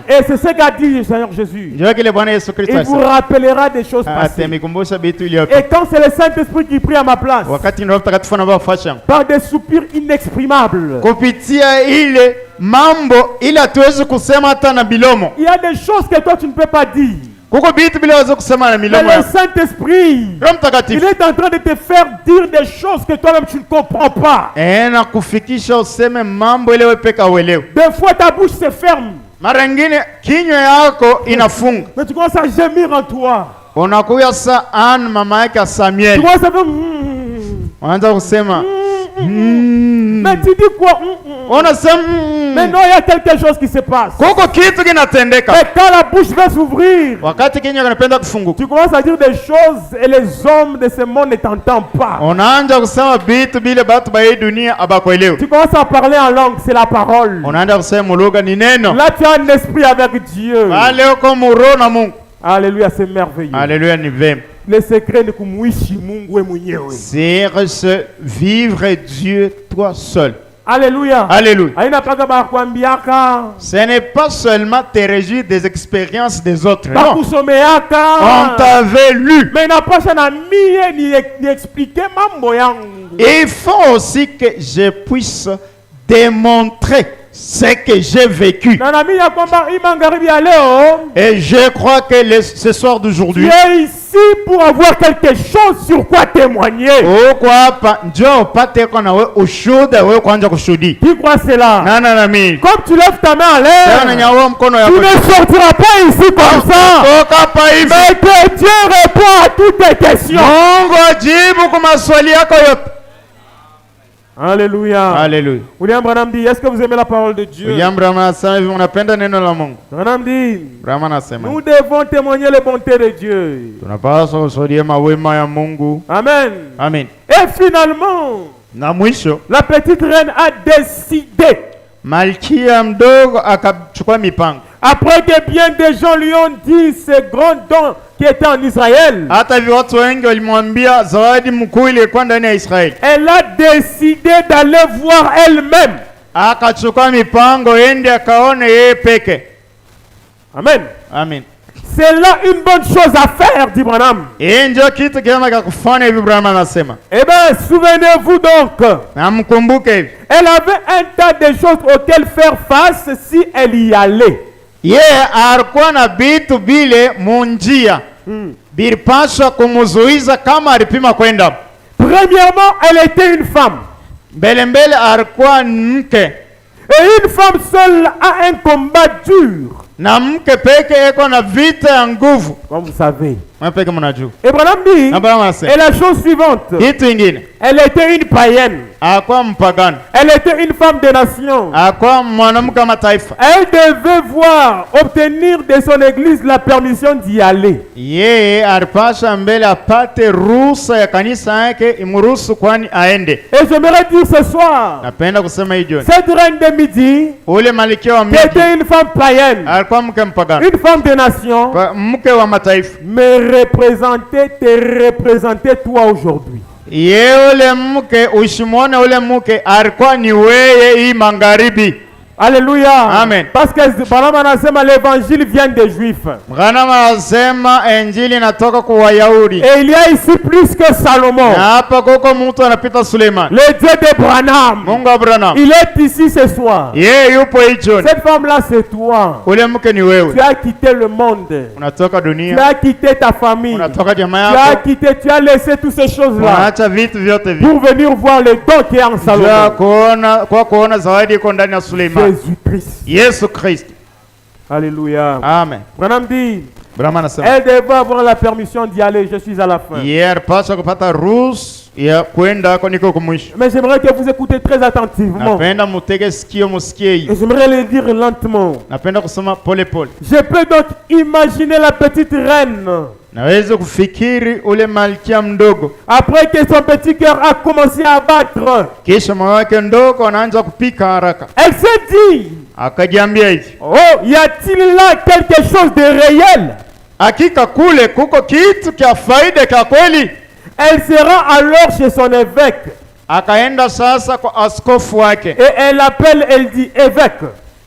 Et c'est ce qu'a dit le Seigneur Jésus. Il vous rappellera des choses passées. Et quand c'est le Saint-Esprit qui prie à ma place, par des soupirs inexprimables, il y a il y a des choses que toi tu ne peux pas dire. Mais le Saint-Esprit, il est en train de te faire dire des choses que toi-même tu ne comprends pas. Des fois ta bouche se ferme. Mais tu commences à gémir en toi. Tu commences à faire mais tu dis quoi? Mais non, il y a quelque chose qui se passe. Mais quand la bouche va s'ouvrir, tu commences à dire des choses et les hommes de ce monde ne t'entendent pas. Tu commences à parler en langue, c'est la parole. Là tu as un esprit avec Dieu. Alléluia, c'est merveilleux. Alléluia, le secret de kumuishi Mungu we mwenyewe. C'est vivre Dieu toi seul. Alléluia. Alléluia. Ce n'est pas seulement te réjouir des expériences des autres. Non. On t'avait lu. Et il faut aussi que je puisse démontrer ce que j'ai vécu. Et je crois que ce soir d'aujourd'hui, tu es ici pour avoir quelque chose sur quoi témoigner. Tu crois cela? Comme tu lèves ta main en l'air, tu ne sortiras pas ici comme ça. Mais que Dieu répond à toutes tes questions. Alléluia. Alléluia. William Branham dit, est-ce que vous aimez la parole de Dieu? William Branham dit, nous devons témoigner les bontés de Dieu. Amen. Amen. Et finalement, la petite reine a décidé. Après que bien des gens lui ont dit ce grand don qui était en Israël, elle a décidé d'aller voir elle-même. Amen. Amen. C'est là une bonne chose à faire, dit Branham. Eh bien, souvenez-vous donc. Elle avait un tas de choses auxquelles faire face si elle y allait. Premièrement, elle était une femme. Et une femme seule a un combat dur. Comme vous savez. Et Branham dit, et la chose suivante, elle était une païenne. Elle était une femme de nation. Elle devait obtenir de son église la permission d'y aller. Et j'aimerais dire ce soir, cette reine de midi, qui était une femme païenne, une femme de nation, te représenter toi aujourd'hui. Alléluia. Amen. Parce que l'évangile vient des Juifs. Et il y a ici plus que Salomon. Le Dieu de Branham. Il est ici ce soir. Cette femme-là, c'est toi. Tu as quitté le monde. Tu as quitté ta famille. Tu as laissé toutes ces choses-là pour venir voir le don qui est en Salomon. Jésus-Christ. Alléluia. Amen. Branham dit, elle devait avoir la permission d'y aller. Je suis à la fin. ya kwenda kwa niko kumwisho. Mais j'aimerais que vous écoutez très attentivement. Napenda mutege sikio musikie hii. Et j'aimerais le dire lentement. Napenda kusoma pole pole. Je peux donc imaginer la petite reine. Naweza kufikiri ule malkia mdogo. Après que son petit cœur a commencé à battre. Kisha moyo wake ndogo anaanza kupika haraka. Elle s'est dit. Akajiambia hivi. Oh, y a-t-il là quelque chose de réel? Hakika kule kuko kitu kia faida kia kweli. Elle se rend alors chez son évêque. Akaenda sasa kwa askofu wake. Et elle appelle, elle dit évêque.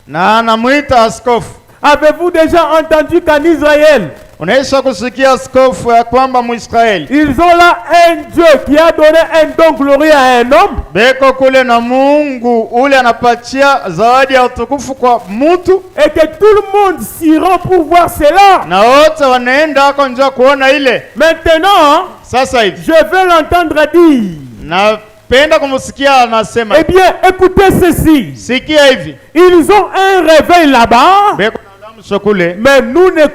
Na anamuita askofu. Avez-vous déjà entendu qu'en Israël, unaisha kusikia askofu ya kwamba Muisraeli ils ont là un Dieu qui a donné un don glorieux à un homme? Beko kule na Mungu ule anapatia zawadi ya utukufu kwa mtu. Et que tout le monde s'ira pour voir cela. Na wote wanaenda hako njoo kuona ile. Maintenant, sasa hivi je veux l'entendre dire. Na penda kumusikia anasema. Eh bien, écoutez ceci. Sikia hivi. Ils ont un réveil là-bas. Beko mais nous ne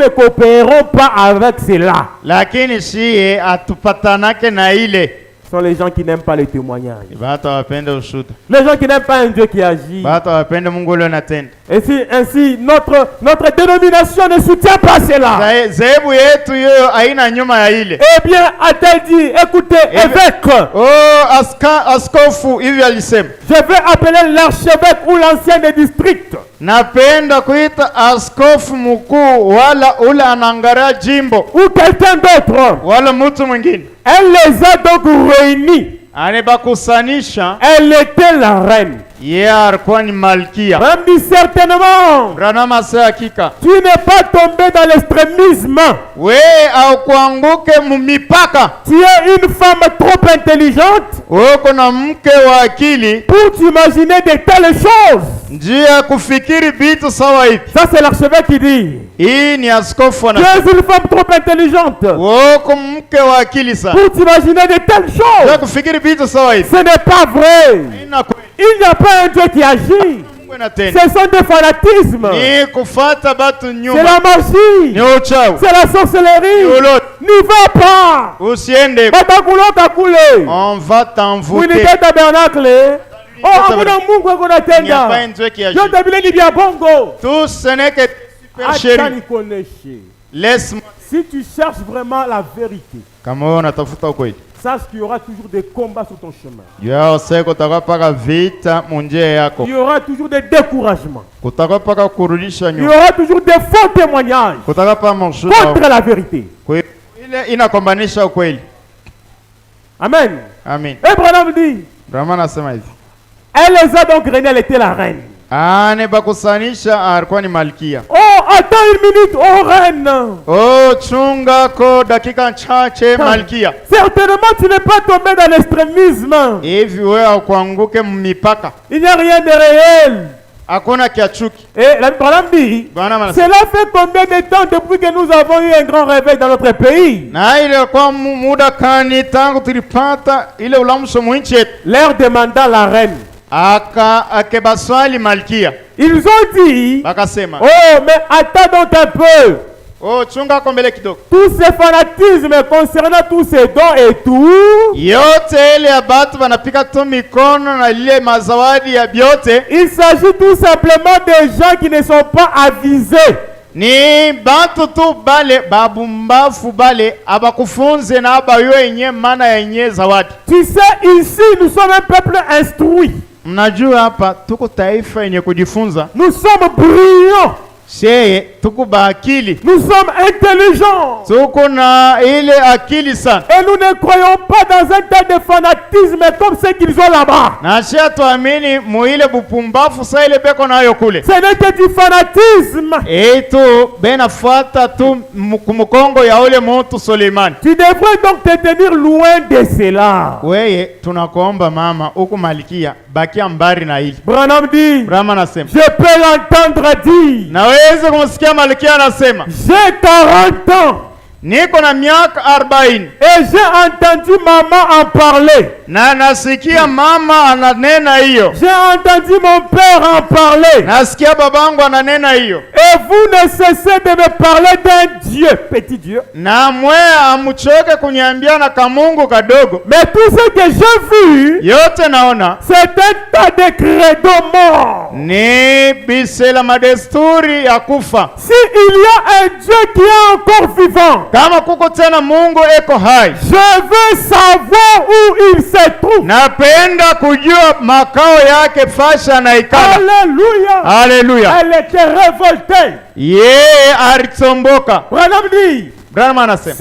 coopérons pas avec cela. Lakini siye atupatanake na ile. Ce sont les gens qui n'aiment pas les témoignages. Les gens qui n'aiment pas un Dieu qui agit. Et ainsi notre dénomination ne soutient pas cela. Eh bien, a-t-elle dit, écoutez, évêque. Je vais appeler l'archevêque ou l'ancien des districts. Napenda kuita askofu mkuu wala ule anangaria jimbo ou quelqu'un d'autre wala mtu mwingine. Elle les a donc réunis. Anibakusanisha. Elle était la reine. Alikuwa ni malkia. Rambi certainement. Branama se hakika. Tu n'es pas tombé dans l'extrémisme. We au kuanguke mumipaka. Tu es une femme trop intelligente. Uko na mke wa akili pour t'imaginer de telles choses. Njia kufikiri vitu sawa hivi. Ça c'est l'archevêque qui dit. Hii ni askofu ana. Tu es une femme trop intelligente. Uko mke wa akili sana. Pour t'imaginer de telles choses. Njia kufikiri vitu sawa hivi. Ce n'est pas vrai. Il n'y a pas un Dieu qui agit. Ce sont des fanatismes. C'est la magie. C'est la sorcellerie. N'y va pas. On va t'envoûter. Oh, hakuna Mungu akonatenda. Yote vile ni vya bongo. Tout ce n'est que supercherie. Laisse-moi. Si tu cherches vraiment la vérité, kama unatafuta ukweli, sache qu'il y aura toujours des combats sur ton chemin. Il y aura toujours des découragements. Il y aura toujours des faux témoignages contre la vérité. Amen. Amen. Et Branham dit, elle les a donc réunis, elle était la reine. Oh, attends une minute, oh reine. Oh, chunga ko dakika chache malkia. Certainement tu n'es pas tombé dans l'extrémisme. Hivi wewe ukuanguke mmipaka. Il n'y a rien de réel. Hakuna kiachuki. Et la Branham dit, cela fait combien de temps depuis que nous avons eu un grand réveil dans notre pays? Na ile kwa muda kani tangu tulipata ile ulamsho mwinchi yetu. Leur demanda la reine. Akebaswali malkia. Ils ont dit, bakasema, oh mais attends donc un peu. Oh, chunga kombele kidogo. Tous ces fanatismes concernant tous ces dons et tout. Yote ile ya batu banapika tu mikono na ile mazawadi ya biote. Il s'agit tout simplement des gens qui ne sont pas avisés. Ni batu tu bale babumbafu bale abakufunze na abayo yenye maana yenye zawadi. Tu sais, ici nous sommes un peuple instruit. Mnajua hapa tuko taifa yenye kujifunza. Nous sommes brillants. Sheye tuko ba akili. Nous sommes intelligents. Tuko na ile akili sana. Et nous ne croyons pas dans un tas de fanatisme comme ceux qu'ils ont là-bas. Na shia tuamini muile bupumbafu sa ile beko nayo kule. Ce n'est que du fanatisme. Et tu benafuata tu mkongo ya ule mtu Suleiman. Tu devrais donc te tenir loin de cela. Weye tunakuomba mama uko malikia bakia mbari na hili. Branham dit, Branham anasema, je peux l'entendre dire. Naweza kumsikia malikia anasema, j'ai 40 ans. Niko na miaka 40. Et j'ai entendu maman en parler. Na nasikia mama ananena hiyo. J'ai entendu mon père en parler. Nasikia babangu ananena hiyo. Et vous ne cessez de me parler d'un Dieu, petit Dieu. Na mwe amuchoke kuniambia na kamungu kadogo. Mais tout ce que j'ai vu, yote naona, c'est un tas de credo mort. Ni bisela madesturi ya kufa. Si il y a un Dieu qui est encore vivant, kama kuko tena Mungu eko hai, je veux savoir où il se trouve. Napenda kujua makao yake fasha na ikala. Alléluia. Alléluia. Elle était révoltée. Yeye alitomboka. Branham dit, Branham anasema,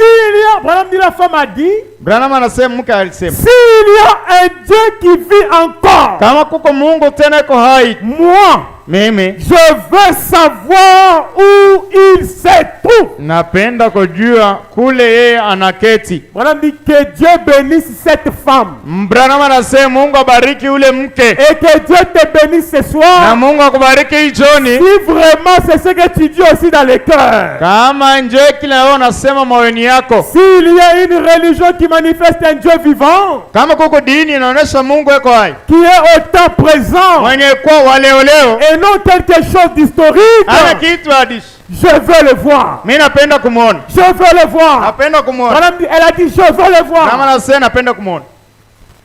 Branham dit, la femme a dit, Branham anasema mke alisema, s'il y a un Dieu qui vit encore, kama kuko Mungu tena eko hai, moi, mimi je veux savoir où il se trouve. Napenda kujua kule yeye anaketi. Branham dit que Dieu bénisse cette femme. Branham anasema Mungu abariki ule mke. Et que Dieu te bénisse ce soir. Na Mungu akubariki jioni. Si vraiment c'est ce que tu dis aussi dans les cœurs. Kama nje kile wewe unasema moyoni yako. S'il y a une religion qui manifeste un Dieu vivant. Kama kuko dini inaonyesha Mungu yuko hai. Qui est au temps présent. Mwenye kwa waleo. Et non quelque chose d'historique. Ana kitu hadishi. Je veux le voir. Mimi napenda kumuona. Je veux le voir. Napenda kumuona. Elle a dit je veux le voir. Kama nasema napenda kumuona.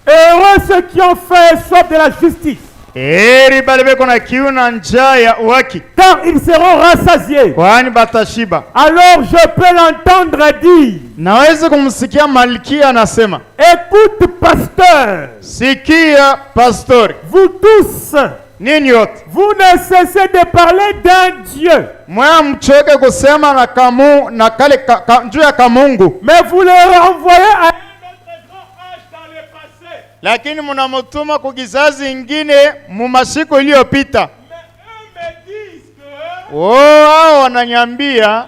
Heureux ceux qui ont fait soif de la justice. Heri bale beko na kiu na njaa ya uhaki. Car ils seront rassasiés. Kwani batashiba. Alors je peux l'entendre dire. Naweza kumsikia malkia anasema. Écoute pasteur. Sikia pastor. Vous tous. Nini yote. Vous ne cessez de parler d'un Dieu. Mwa mchoke kusema na kamu na kale juu ya kamungu. Mais vous le renvoyez à un autre grand âge dans le passé. Lakini mnamtuma kwa kizazi ingine mu masiku iliyopita. Mais eux me disent que wao wananyambia leur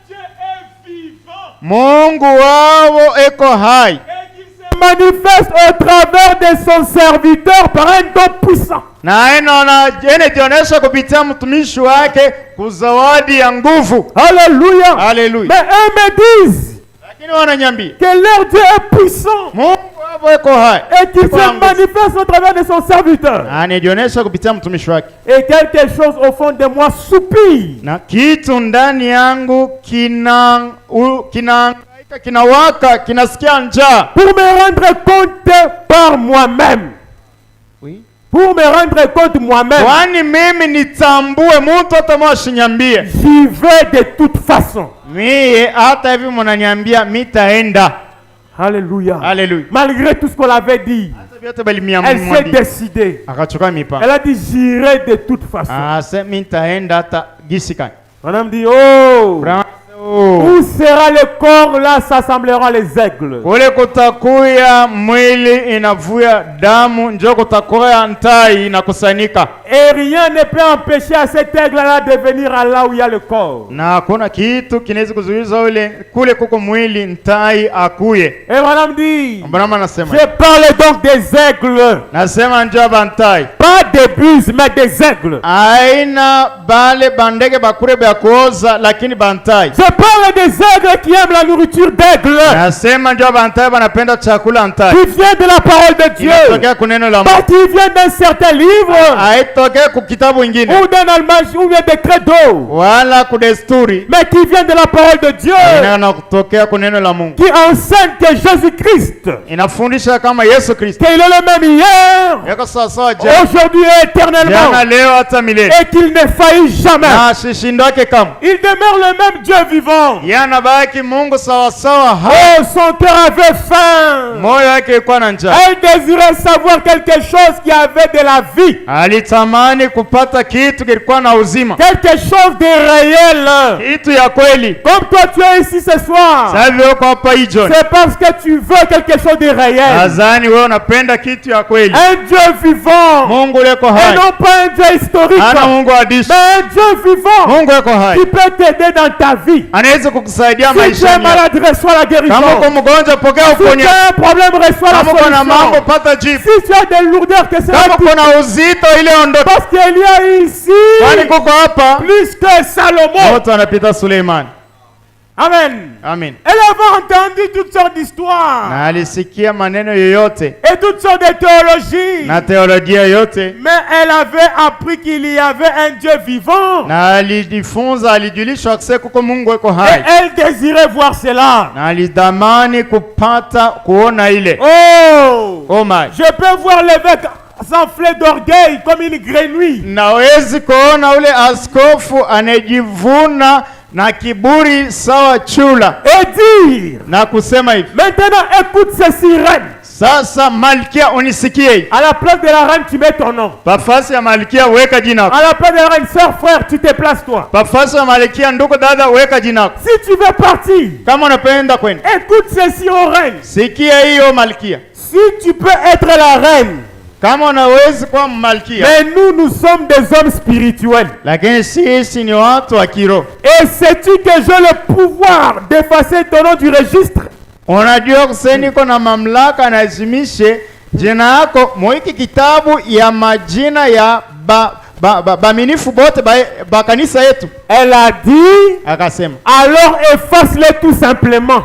Dieu est vivant. Mungu wao eko hai. Et qu'il se manifeste au travers de son serviteur par un don puissant. Na anajionyesha kupitia mtumishi wake kuzawadi ya nguvu. Alléluia. Alléluia. Mais eux me disent que leur Dieu est puissant. Mungu wao eko hai. Et qu'il se manifeste au travers de son serviteur. Anajionyesha kupitia mtumishi wake. Et quelque chose au fond de moi soupire. Na kitu ndani yangu kinawaka, kinasikia njaa. Pour me rendre compte par moi-même. Oui. Pour me rendre compte moi-même. Kwani mimi nitambue mtu atamwashinyambie. J'y vais de toute façon. Mie hata hivi mnaniambia mitaenda. Alléluia. Alléluia. Malgré tout ce qu'on avait dit. Elle s'est décidée. Elle a dit j'irai de toute façon. On a dit oh. Où sera le corps, là s'assembleront les aigles. Kule kutakuya mwili inavuya damu, njoo kutakuya ntai inakusanyika. Et rien ne peut empêcher à cet aigle-là de venir à là où il y a le corps. Na hakuna kitu kinaweza kuzuiza ule kule kuko mwili ntai akuye. Et madame dit, anasema, je parle donc des aigles. Nasema njoo bantai. Pas des buses mais des aigles. Aina bale bandege bakure bya kuoza lakini bantai. Je parle des aigles qui aiment la nourriture d'aigle. Nasema njoo bantai banapenda chakula ntai. Qui vient de la parole de Dieu. Pas qui vient d'un certain livre. Ou d'un almanach ou bien des credos. Mais qui vient de la parole de Dieu. Qui enseigne que Jésus-Christ. Qu'il est le même hier. Aujourd'hui et éternellement. Et qu'il ne faillit jamais. Il demeure le même Dieu vivant. Oh, son cœur avait faim. Elle désirait savoir quelque chose qui avait de la vie. Quelque chose de réel. Comme toi tu es ici ce soir. C'est parce que tu veux quelque chose de réel. Un Dieu vivant. Et non pas un Dieu historique. Mais un Dieu vivant qui peut t'aider dans ta vie. Si tu es malade, reçois la guérison. Si tu as un problème, reçois la solution. Si tu as des lourdeurs, que cela parce qu'il y a ici plus que Salomon. Amen. Amen. Elle avait entendu toutes sortes d'histoires. Na alisikia maneno yoyote. Et toutes sortes de théologies. Na teolojia yote. Mais elle avait appris qu'il y avait un Dieu vivant. Na alijifunza, alijulishwa kuko Mungu eko hai. Et elle désirait voir cela. Na alidamani kupata kuona ile. Oh my. Je peux voir l'évêque s'enfler d'orgueil comme une grenouille. Nawezi kuona ule askofu anejivuna na kiburi sawa chula. Et dire. Na kusema hivi. Maintenant écoute ces sirènes. Sasa malkia unisikie. À la place de la reine tu mets ton nom. Pafasi ya malkia weka jina. À la place de la reine sœur frère tu te places toi. Pafasi ya malkia ndugu dada weka jina. Si tu veux partir. Kama unapenda kwenda. Écoute ceci aux reines. Sikia hiyo malkia. Si tu peux être la reine. Kama unawezi kuwa malkia. Mais nous sommes des hommes spirituels. Lakini sisi ni watu wa kiroho. Et sais-tu que j'ai le pouvoir d'effacer ton nom du registre? Unajua kuseni kuna mamlaka na azimishe jina yako moiki kitabu ya majina ya baminifu bote ba kanisa yetu. Elle a dit, akasema, alors efface-le tout simplement.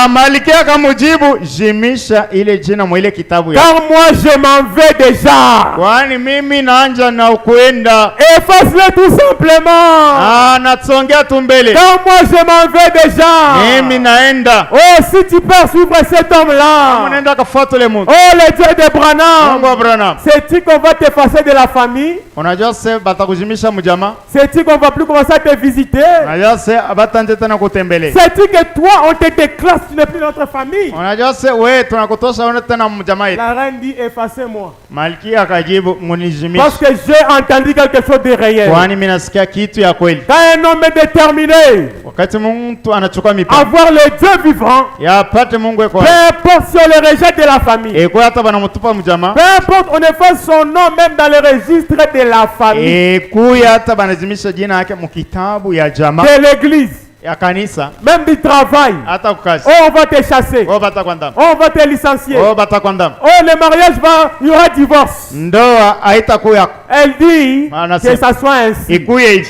Malkia akamujibu, jimisha ile jina mwa ile kitabu ya. Car moi je m'en vais déjà. Kwani mimi naanja na kuenda. Efface-le tout simplement. Natsongea tu mbele. Car moi je m'en vais déjà. Mimi naenda. Oh, si tu peux suivre cet homme-là. Unaenda kufuata le mtu. Oh, le Dieu de Branham. Mungu wa Branham. C'est-tu qu'on va t'effacer de la famille? Unajua sasa batakujimisha mjama. C'est-tu qu'on va plus commencer à te visiter? Unajua sasa abatanje tena kutembelea. C'est-tu que toi on te déclasse, tu n'es plus notre famille? Unajua sasa wewe tunakutosha ona tena mjama yetu. La reine dit effacez-moi. Malkia akajibu munijimisha. Parce que j'ai entendu quelque chose de réel. Kwani mimi nasikia kitu ya kweli. Quand un homme est déterminé wakati mtu anachukua mipango avoir le Dieu vivant, ya pate Mungu eko. Peu importe si on le rejette de la famille. Kwa hata banamutupa mjama. Peu importe on efface son nom même dans le registre de la famille. Kuya hata banazimisha jina yake mkitabu ya jamaa. De l'église. Ya kanisa. Même du travail. Hata kukazi. Oh, on va te chasser. Oh, batakwandama. On va te licencier. Oh, batakwandama. Oh, le mariage il y aura divorce. Ndoa haitakuwa. Elle dit que ça soit ainsi.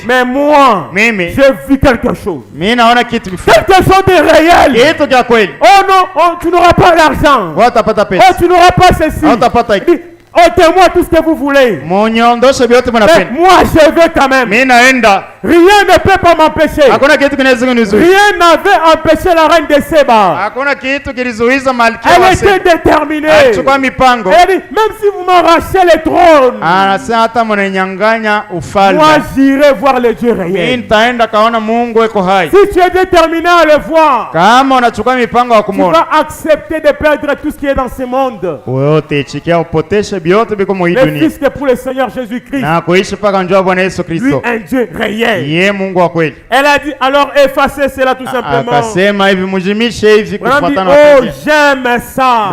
Mais moi, j'ai vu quelque chose. Quelque chose de réel. Oh non, tu n'auras pas l'argent. Oh, tu n'auras pas ceci. Ôtez-moi tout ce que vous voulez. Mais moi je veux quand même. Rien ne peut pas m'empêcher. Rien n'avait empêché la reine de Séba. Elle était déterminée. Elle dit, même si vous m'arrachez le trône, moi j'irai voir le Dieu réel. Si tu es déterminé à le voir, tu vas accepter de perdre tout ce qui est dans ce monde. Le fils que pour le Seigneur Jésus-Christ. Lui un Dieu réel. Elle a dit alors effacez cela tout simplement. Oh j'aime ça.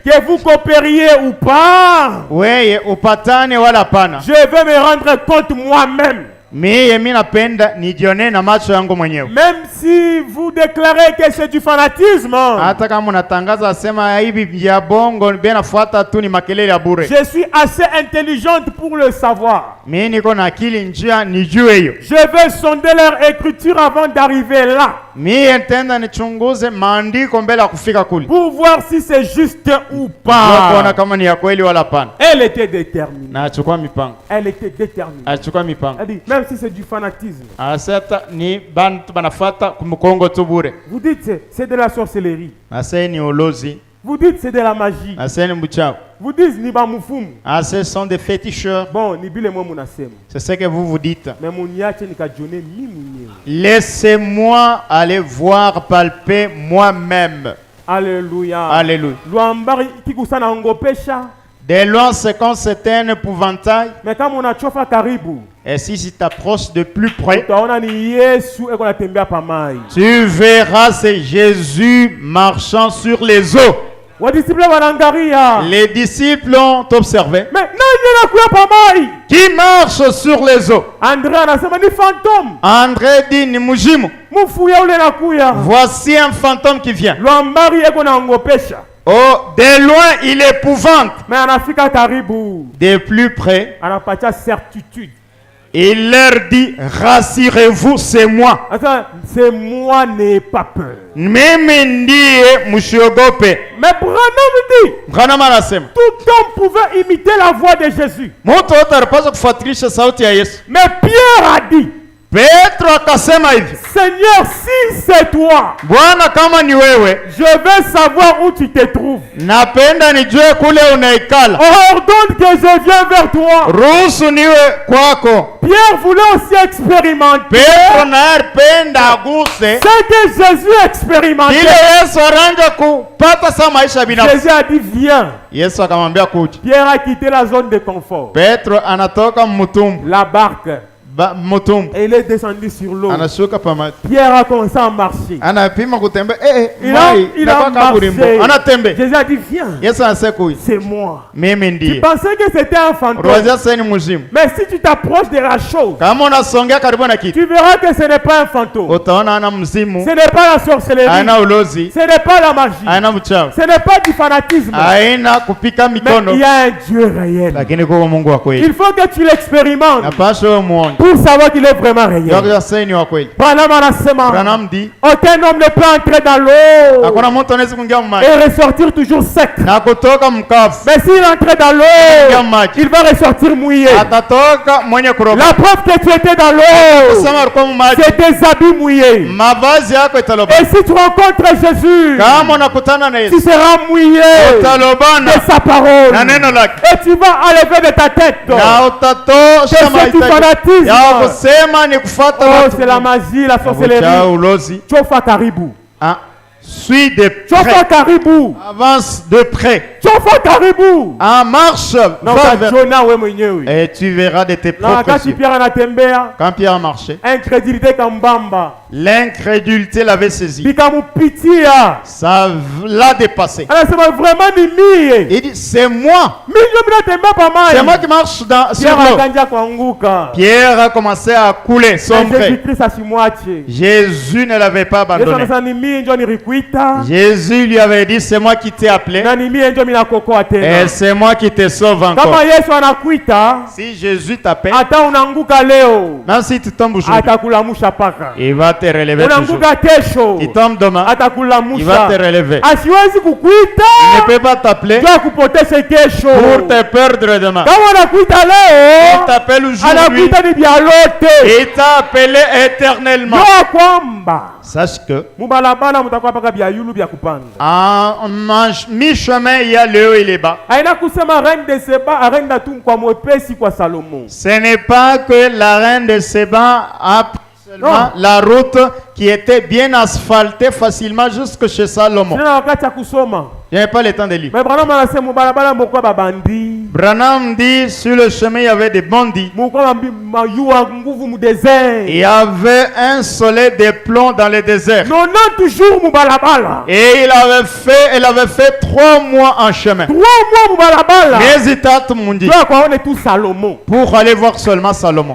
Que vous coopériez ou pas, je vais me rendre compte moi-même. Même si vous déclarez que c'est du fanatisme, je suis assez intelligente pour le savoir. Je vais sonder leur écriture avant d'arriver là, pour voir si c'est juste ou pas. Elle était déterminée. Elle était déterminée. Elle dit, même si c'est du fanatisme. Vous dites c'est de la sorcellerie. Vous dites c'est de la magie. Vous dites ni bamufumu. Ce sont des féticheurs. Bon, ni bile moi munasema. C'est ce que vous dites. Mais muniache nikajone mimi. Laissez-moi aller voir, palper moi-même. Alléluia. Alléluia. Luambari kikusana ongopesha. De loin, c'est quand c'est un épouvantail. Mais quand on a chofa karibu. Et si tu t'approches de plus près, tu verras c'est Jésus marchant sur les eaux. Les disciples ont observé. Qui marche sur les eaux? André dit ni mujimu. Voici un fantôme qui vient. Oh, de loin il épouvante. De plus près, Il leur dit, rassurez-vous, c'est moi. C'est moi, n'ayez pas peur. Mais Branham dit, tout homme pouvait imiter la voix de Jésus. Mais Pierre a dit, Petro akasema hivi, Seigneur, si c'est toi, Bwana kama ni wewe, je veux savoir où tu te trouves. Napenda nijue kule unaikala. Ordonne que je vienne vers toi. Ruhusu niwe kwako. Pierre voulait aussi expérimenter. Petro naye penda aguse ce que Jésus expérimentait. Ile Yesu aranja kupata sa maisha binafsi. Jésus a dit viens. Yesu akamwambia kuja. Pierre a quitté la zone de confort. Petro anatoka mtumbu. La barque. Et il est descendu sur l'eau. Pierre a commencé à marcher. Il a marché. Jésus a dit viens. C'est moi. Tu pensais que c'était un fantôme. Mais si tu t'approches de la chose, tu verras que ce n'est pas un fantôme. Ce n'est pas la sorcellerie. Ce n'est pas la magie. Ce n'est pas du fanatisme. Mais il y a un Dieu réel. Il faut que tu l'expérimentes pour savoir qu'il est vraiment réel. Branham dit, aucun homme ne peut entrer dans l'eau et ressortir toujours sec. Mais s'il entre dans l'eau, il va ressortir mouillé. La preuve que tu étais dans l'eau, c'est tes habits mouillés. Et si tu rencontres Jésus, tu seras mouillé de sa parole. Et tu vas enlever de ta tête que tu fanatisme. Oh, c'est la magie, la sorcellerie. Chofa Caribou. Suis de près. Chofa Caribou. Avance de près. Chofa Caribou. En marche. Et tu verras de tes propres yeux. Quand Pierre a marché, l'incrédulité l'avait saisi. Ça l'a dépassé. Il dit, c'est moi. C'est moi qui marche sur l'eau. Pierre a commencé à couler, sombrer. Jésus ne l'avait pas abandonné. Jésus lui avait dit, c'est moi qui t'ai appelé. Et c'est moi qui te sauve encore. Si Jésus t'appelle, même si tu tombes aujourd'hui, il va te relever toujours. Il tombe demain, il va te relever. Il ne peut pas t'appeler pour te perdre demain. Il t'appelle aujourd'hui, il t'a appelé éternellement. Sache que en mi-chemin, il y a le haut et le bas. Ce n'est pas que la reine de Séba a seulement la route qui était bien asphaltée facilement jusque chez Salomon. Je n'ai pas le temps de lire. Branham dit, sur le chemin, il y avait des bandits. Il y avait un soleil de plomb dans le désert. Et il avait fait 3 mois en chemin. Pour aller voir seulement Salomon.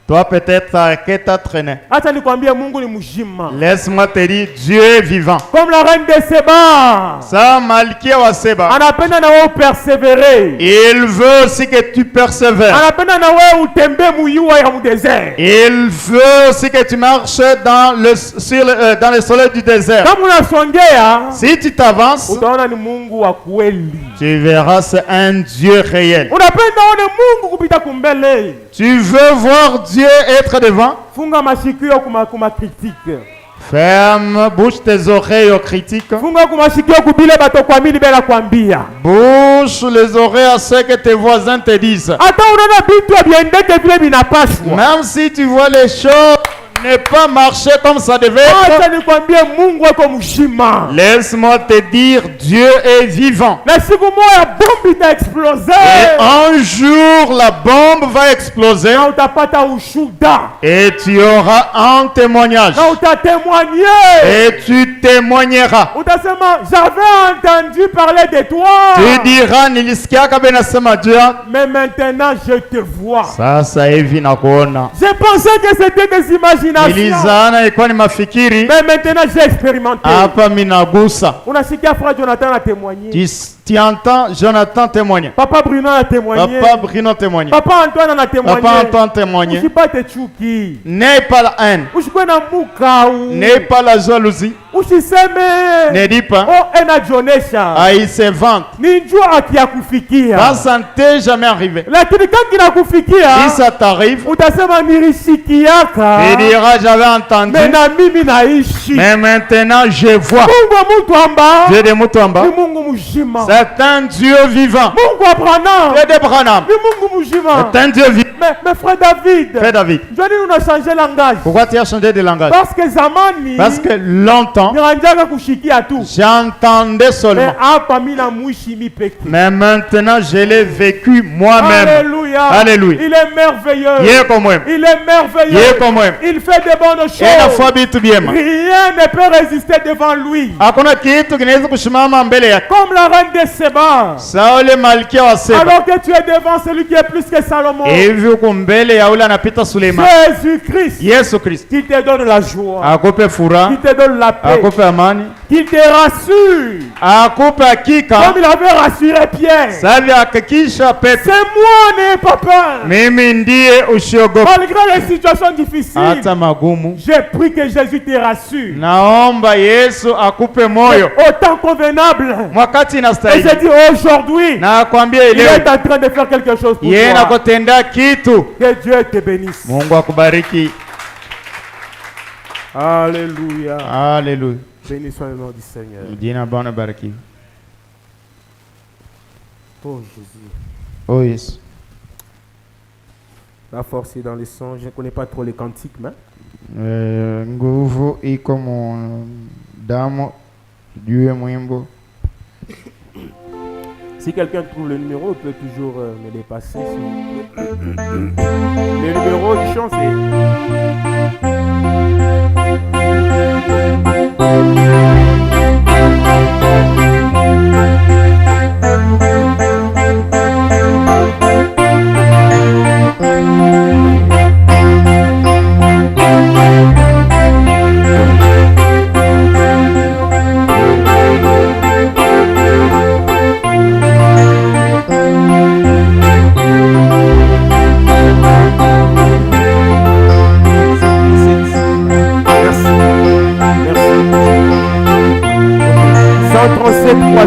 Toi peut-être ta requête t'a traîné. Laisse-moi te dire, Dieu est vivant. Comme la reine de Séba. Ça, Malkia wa Séba. Il veut aussi que tu persévères. Il veut aussi que tu marches dans le soleil du désert. Si tu t'avances, tu verras c'est un Dieu réel. Tu veux voir Dieu être devant? Ferme, bouche tes oreilles aux critiques. Bouche les oreilles à ce que tes voisins te disent. Même si tu vois les choses ne pas marcher comme ça devait être. Laisse-moi te dire, Dieu est vivant. Et un jour, la bombe va exploser. Et tu auras un témoignage. Et tu témoigneras. J'avais entendu parler de toi. Tu diras, mais maintenant je te vois. J'ai pensé que c'était des imaginations. Mais maintenant j'ai expérimenté. Tu Tu entends Jonathan témoigner. Papa Bruno a témoigné. Papa Bruno témoigné. Papa Antoine a témoigné. Papa Antoine témoigné. N'aie pas la haine. N'aie pas la jalousie. Ne dis pas. Il se vante. Ça ne t'est jamais arrivé. Si ça t'arrive, il dira j'avais entendu. Mais maintenant je vois. Dieu de Mutamba. C'est un Dieu vivant. Dieu de Branham. C'est un Dieu vivant. Mais frère David. Frère David. On a changé de langage. Pourquoi tu as changé de langage? Parce que longtemps, j'entendais seulement. Mais maintenant, je l'ai vécu moi-même. Alléluia. Alléluia. Il est merveilleux. Il est comme moi. Il est merveilleux. Il est comme moi. Il fait de bonnes choses. Rien ne peut résister devant lui. Comme la reine de Séba. Alors que tu es devant celui qui est plus que Salomon. Jésus-Christ. Qui te donne la joie. Qui te donne la paix. Qui te rassure. Comme il avait rassuré Pierre. C'est moi, n'ayez pas peur. Malgré les situations difficiles, j'ai pris que Jésus te rassure. Autant convenable. Et j'ai dit aujourd'hui, il est en train de faire quelque chose pour toi. Que Dieu te bénisse. Alléluia. Alléluia. Béni soit le nom du Seigneur. Oh Jésus. Oh yes. La force est dans les sons. Je ne connais pas trop les cantiques, mais. Nguvu iko mu damu juu mwimbo. Si quelqu'un trouve le numéro, il peut toujours me dépasser. Le numéro du chant, c'est...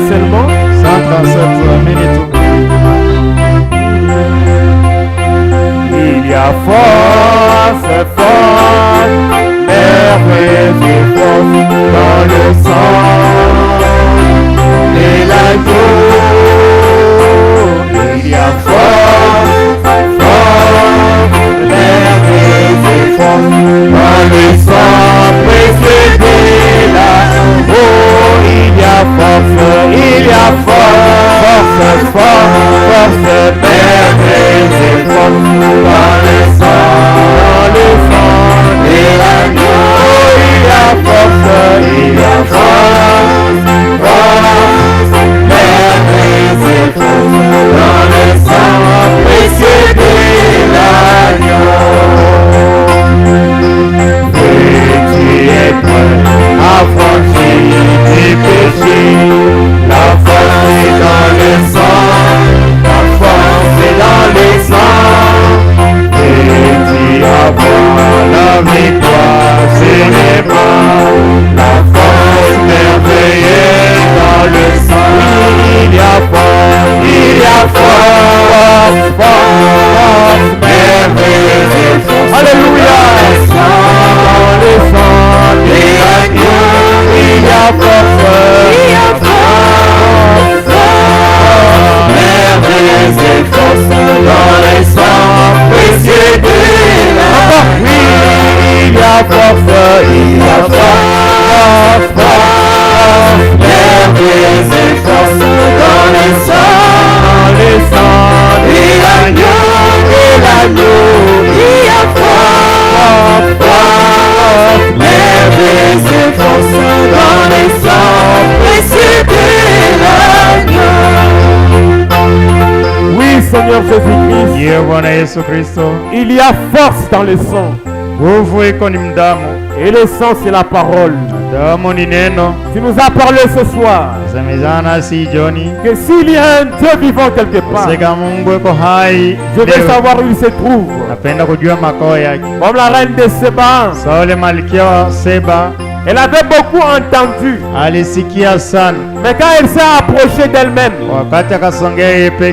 seulement 137 minutes. Il y a force, merveilleuse et force dans le sang de l'agneau. Il y a force, merveilleuse et force dans le sang précieux de l'agneau. Il y a force, merveilleuse et force dans le sang de l'agneau. Il y a force, merveilleuse et force dans le sang précieux de l'agneau. Et tu es prêt à franchir du péché. La force est dans le sang, la force est dans le sang. Et tu avoir la victoire sur les bras. La force merveilleuse dans le sang. Il y a force, merveilleuse et force. Alléluia. Dans le sang de l'agneau. Il y a force, merveilleuse et force dans le sang précieux de l'agneau. Oui, il y a force, merveilleuse et force dans le sang de l'agneau. Il y a force, merveilleuse et force dans le sang précieux de l'agneau. Oui, Seigneur Jésus-Christ, il y a force dans le sang. Et le sang, c'est la parole. Tu nous as parlé ce soir que s'il y a un Dieu vivant quelque part, je veux savoir où il se trouve. Comme la reine de Séba, elle avait beaucoup entendu. Mais quand elle s'est approchée d'elle-même,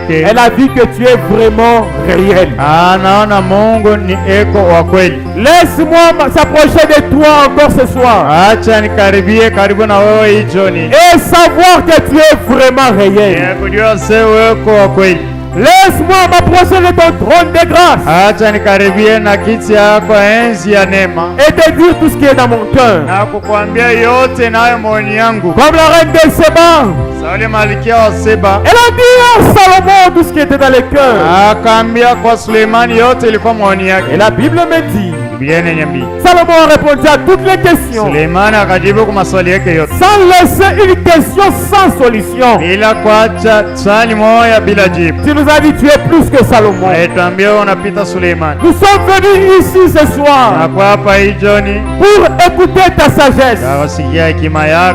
elle a vu que tu es vraiment réel. Laisse-moi s'approcher de toi encore ce soir et savoir que tu es vraiment réel. Laisse-moi m'approcher de ton trône de grâce et te dire tout ce qui est dans mon cœur. Comme la reine de Séba, elle a dit à Salomon tout ce qui était dans le cœur. Et la Bible me dit, Salomon a répondu à toutes les questions sans laisser une question sans solution. Tu nous as dit tu es plus que Salomon. Nous sommes venus ici ce soir pour écouter ta sagesse.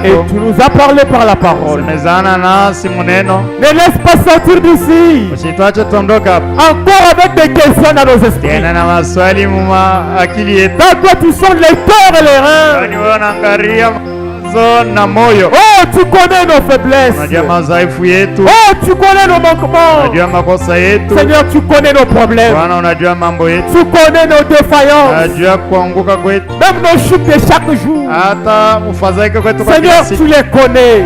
Et tu nous as parlé par la parole. Ne laisse pas sortir d'ici encore avec des questions dans nos esprits. Dans toi tu sens les cœurs et les reins. Oh, tu connais nos faiblesses. Oh, tu connais nos manquements. Seigneur, tu connais nos problèmes. Tu connais nos défaillances. Même nos chutes de chaque jour. Seigneur, tu les connais.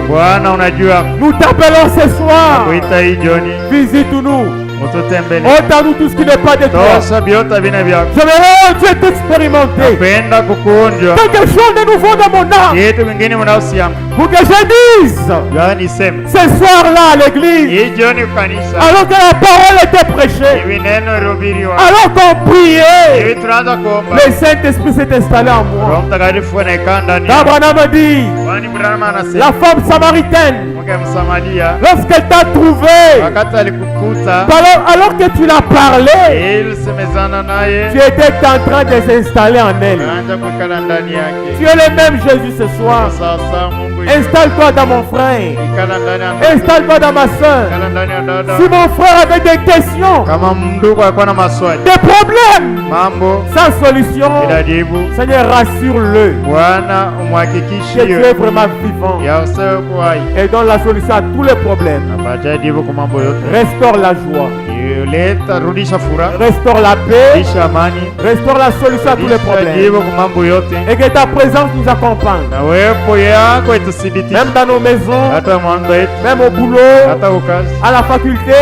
Nous t'appelons ce soir. Visite-nous. Ôte-nous tout ce qui n'est pas de toi. J'aimerais Dieu t'expérimenter quelque chose de nouveau dans mon âme. Pour que je dise ce soir-là à l'église, alors que la parole était prêchée, alors qu'on priait, le Saint-Esprit s'est installé en moi. Abraham a dit, la femme samaritaine, lorsqu'elle t'a trouvé, alors que tu l'as parlé, tu étais en train de s'installer en elle. Tu es le même Jésus ce soir. Installe-toi dans mon frère. Installe-toi dans ma soeur. Si mon frère avait des questions, des problèmes, sans solution, Seigneur, rassure-le que tu es vraiment vivant et donne la solution à tous les problèmes. Restaure la joie, restaure la paix, restaure la solution à tous les problèmes, et que ta présence nous accompagne, même dans nos maisons, même au boulot, à la faculté,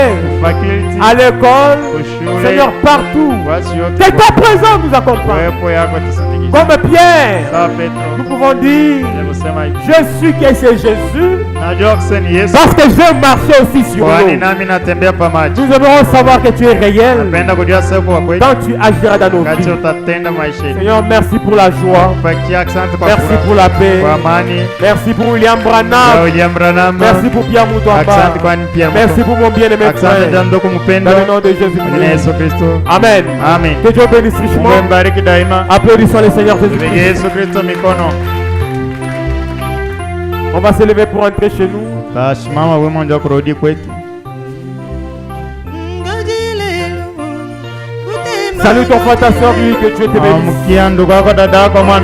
à l'école, Seigneur, partout, que ta présence nous accompagne. Comme Pierre, nous pouvons dire, je suis que c'est Jésus, parce que je marchais aussi sur l'eau. Nous aimerons savoir que tu es réel quand tu agiras dans nos vies. Seigneur, merci pour la joie, merci pour la paix, merci pour William Branham, merci pour Pierre Moutouamba, merci pour mon bien-aimé frère, dans le nom de Jésus-Christ. Amen. Que Dieu bénisse richement. Applaudissons le Seigneur Jésus-Christ. On va se lever pour entrer chez nous. Salut ton frère, ta soeur, que Dieu te bénisse.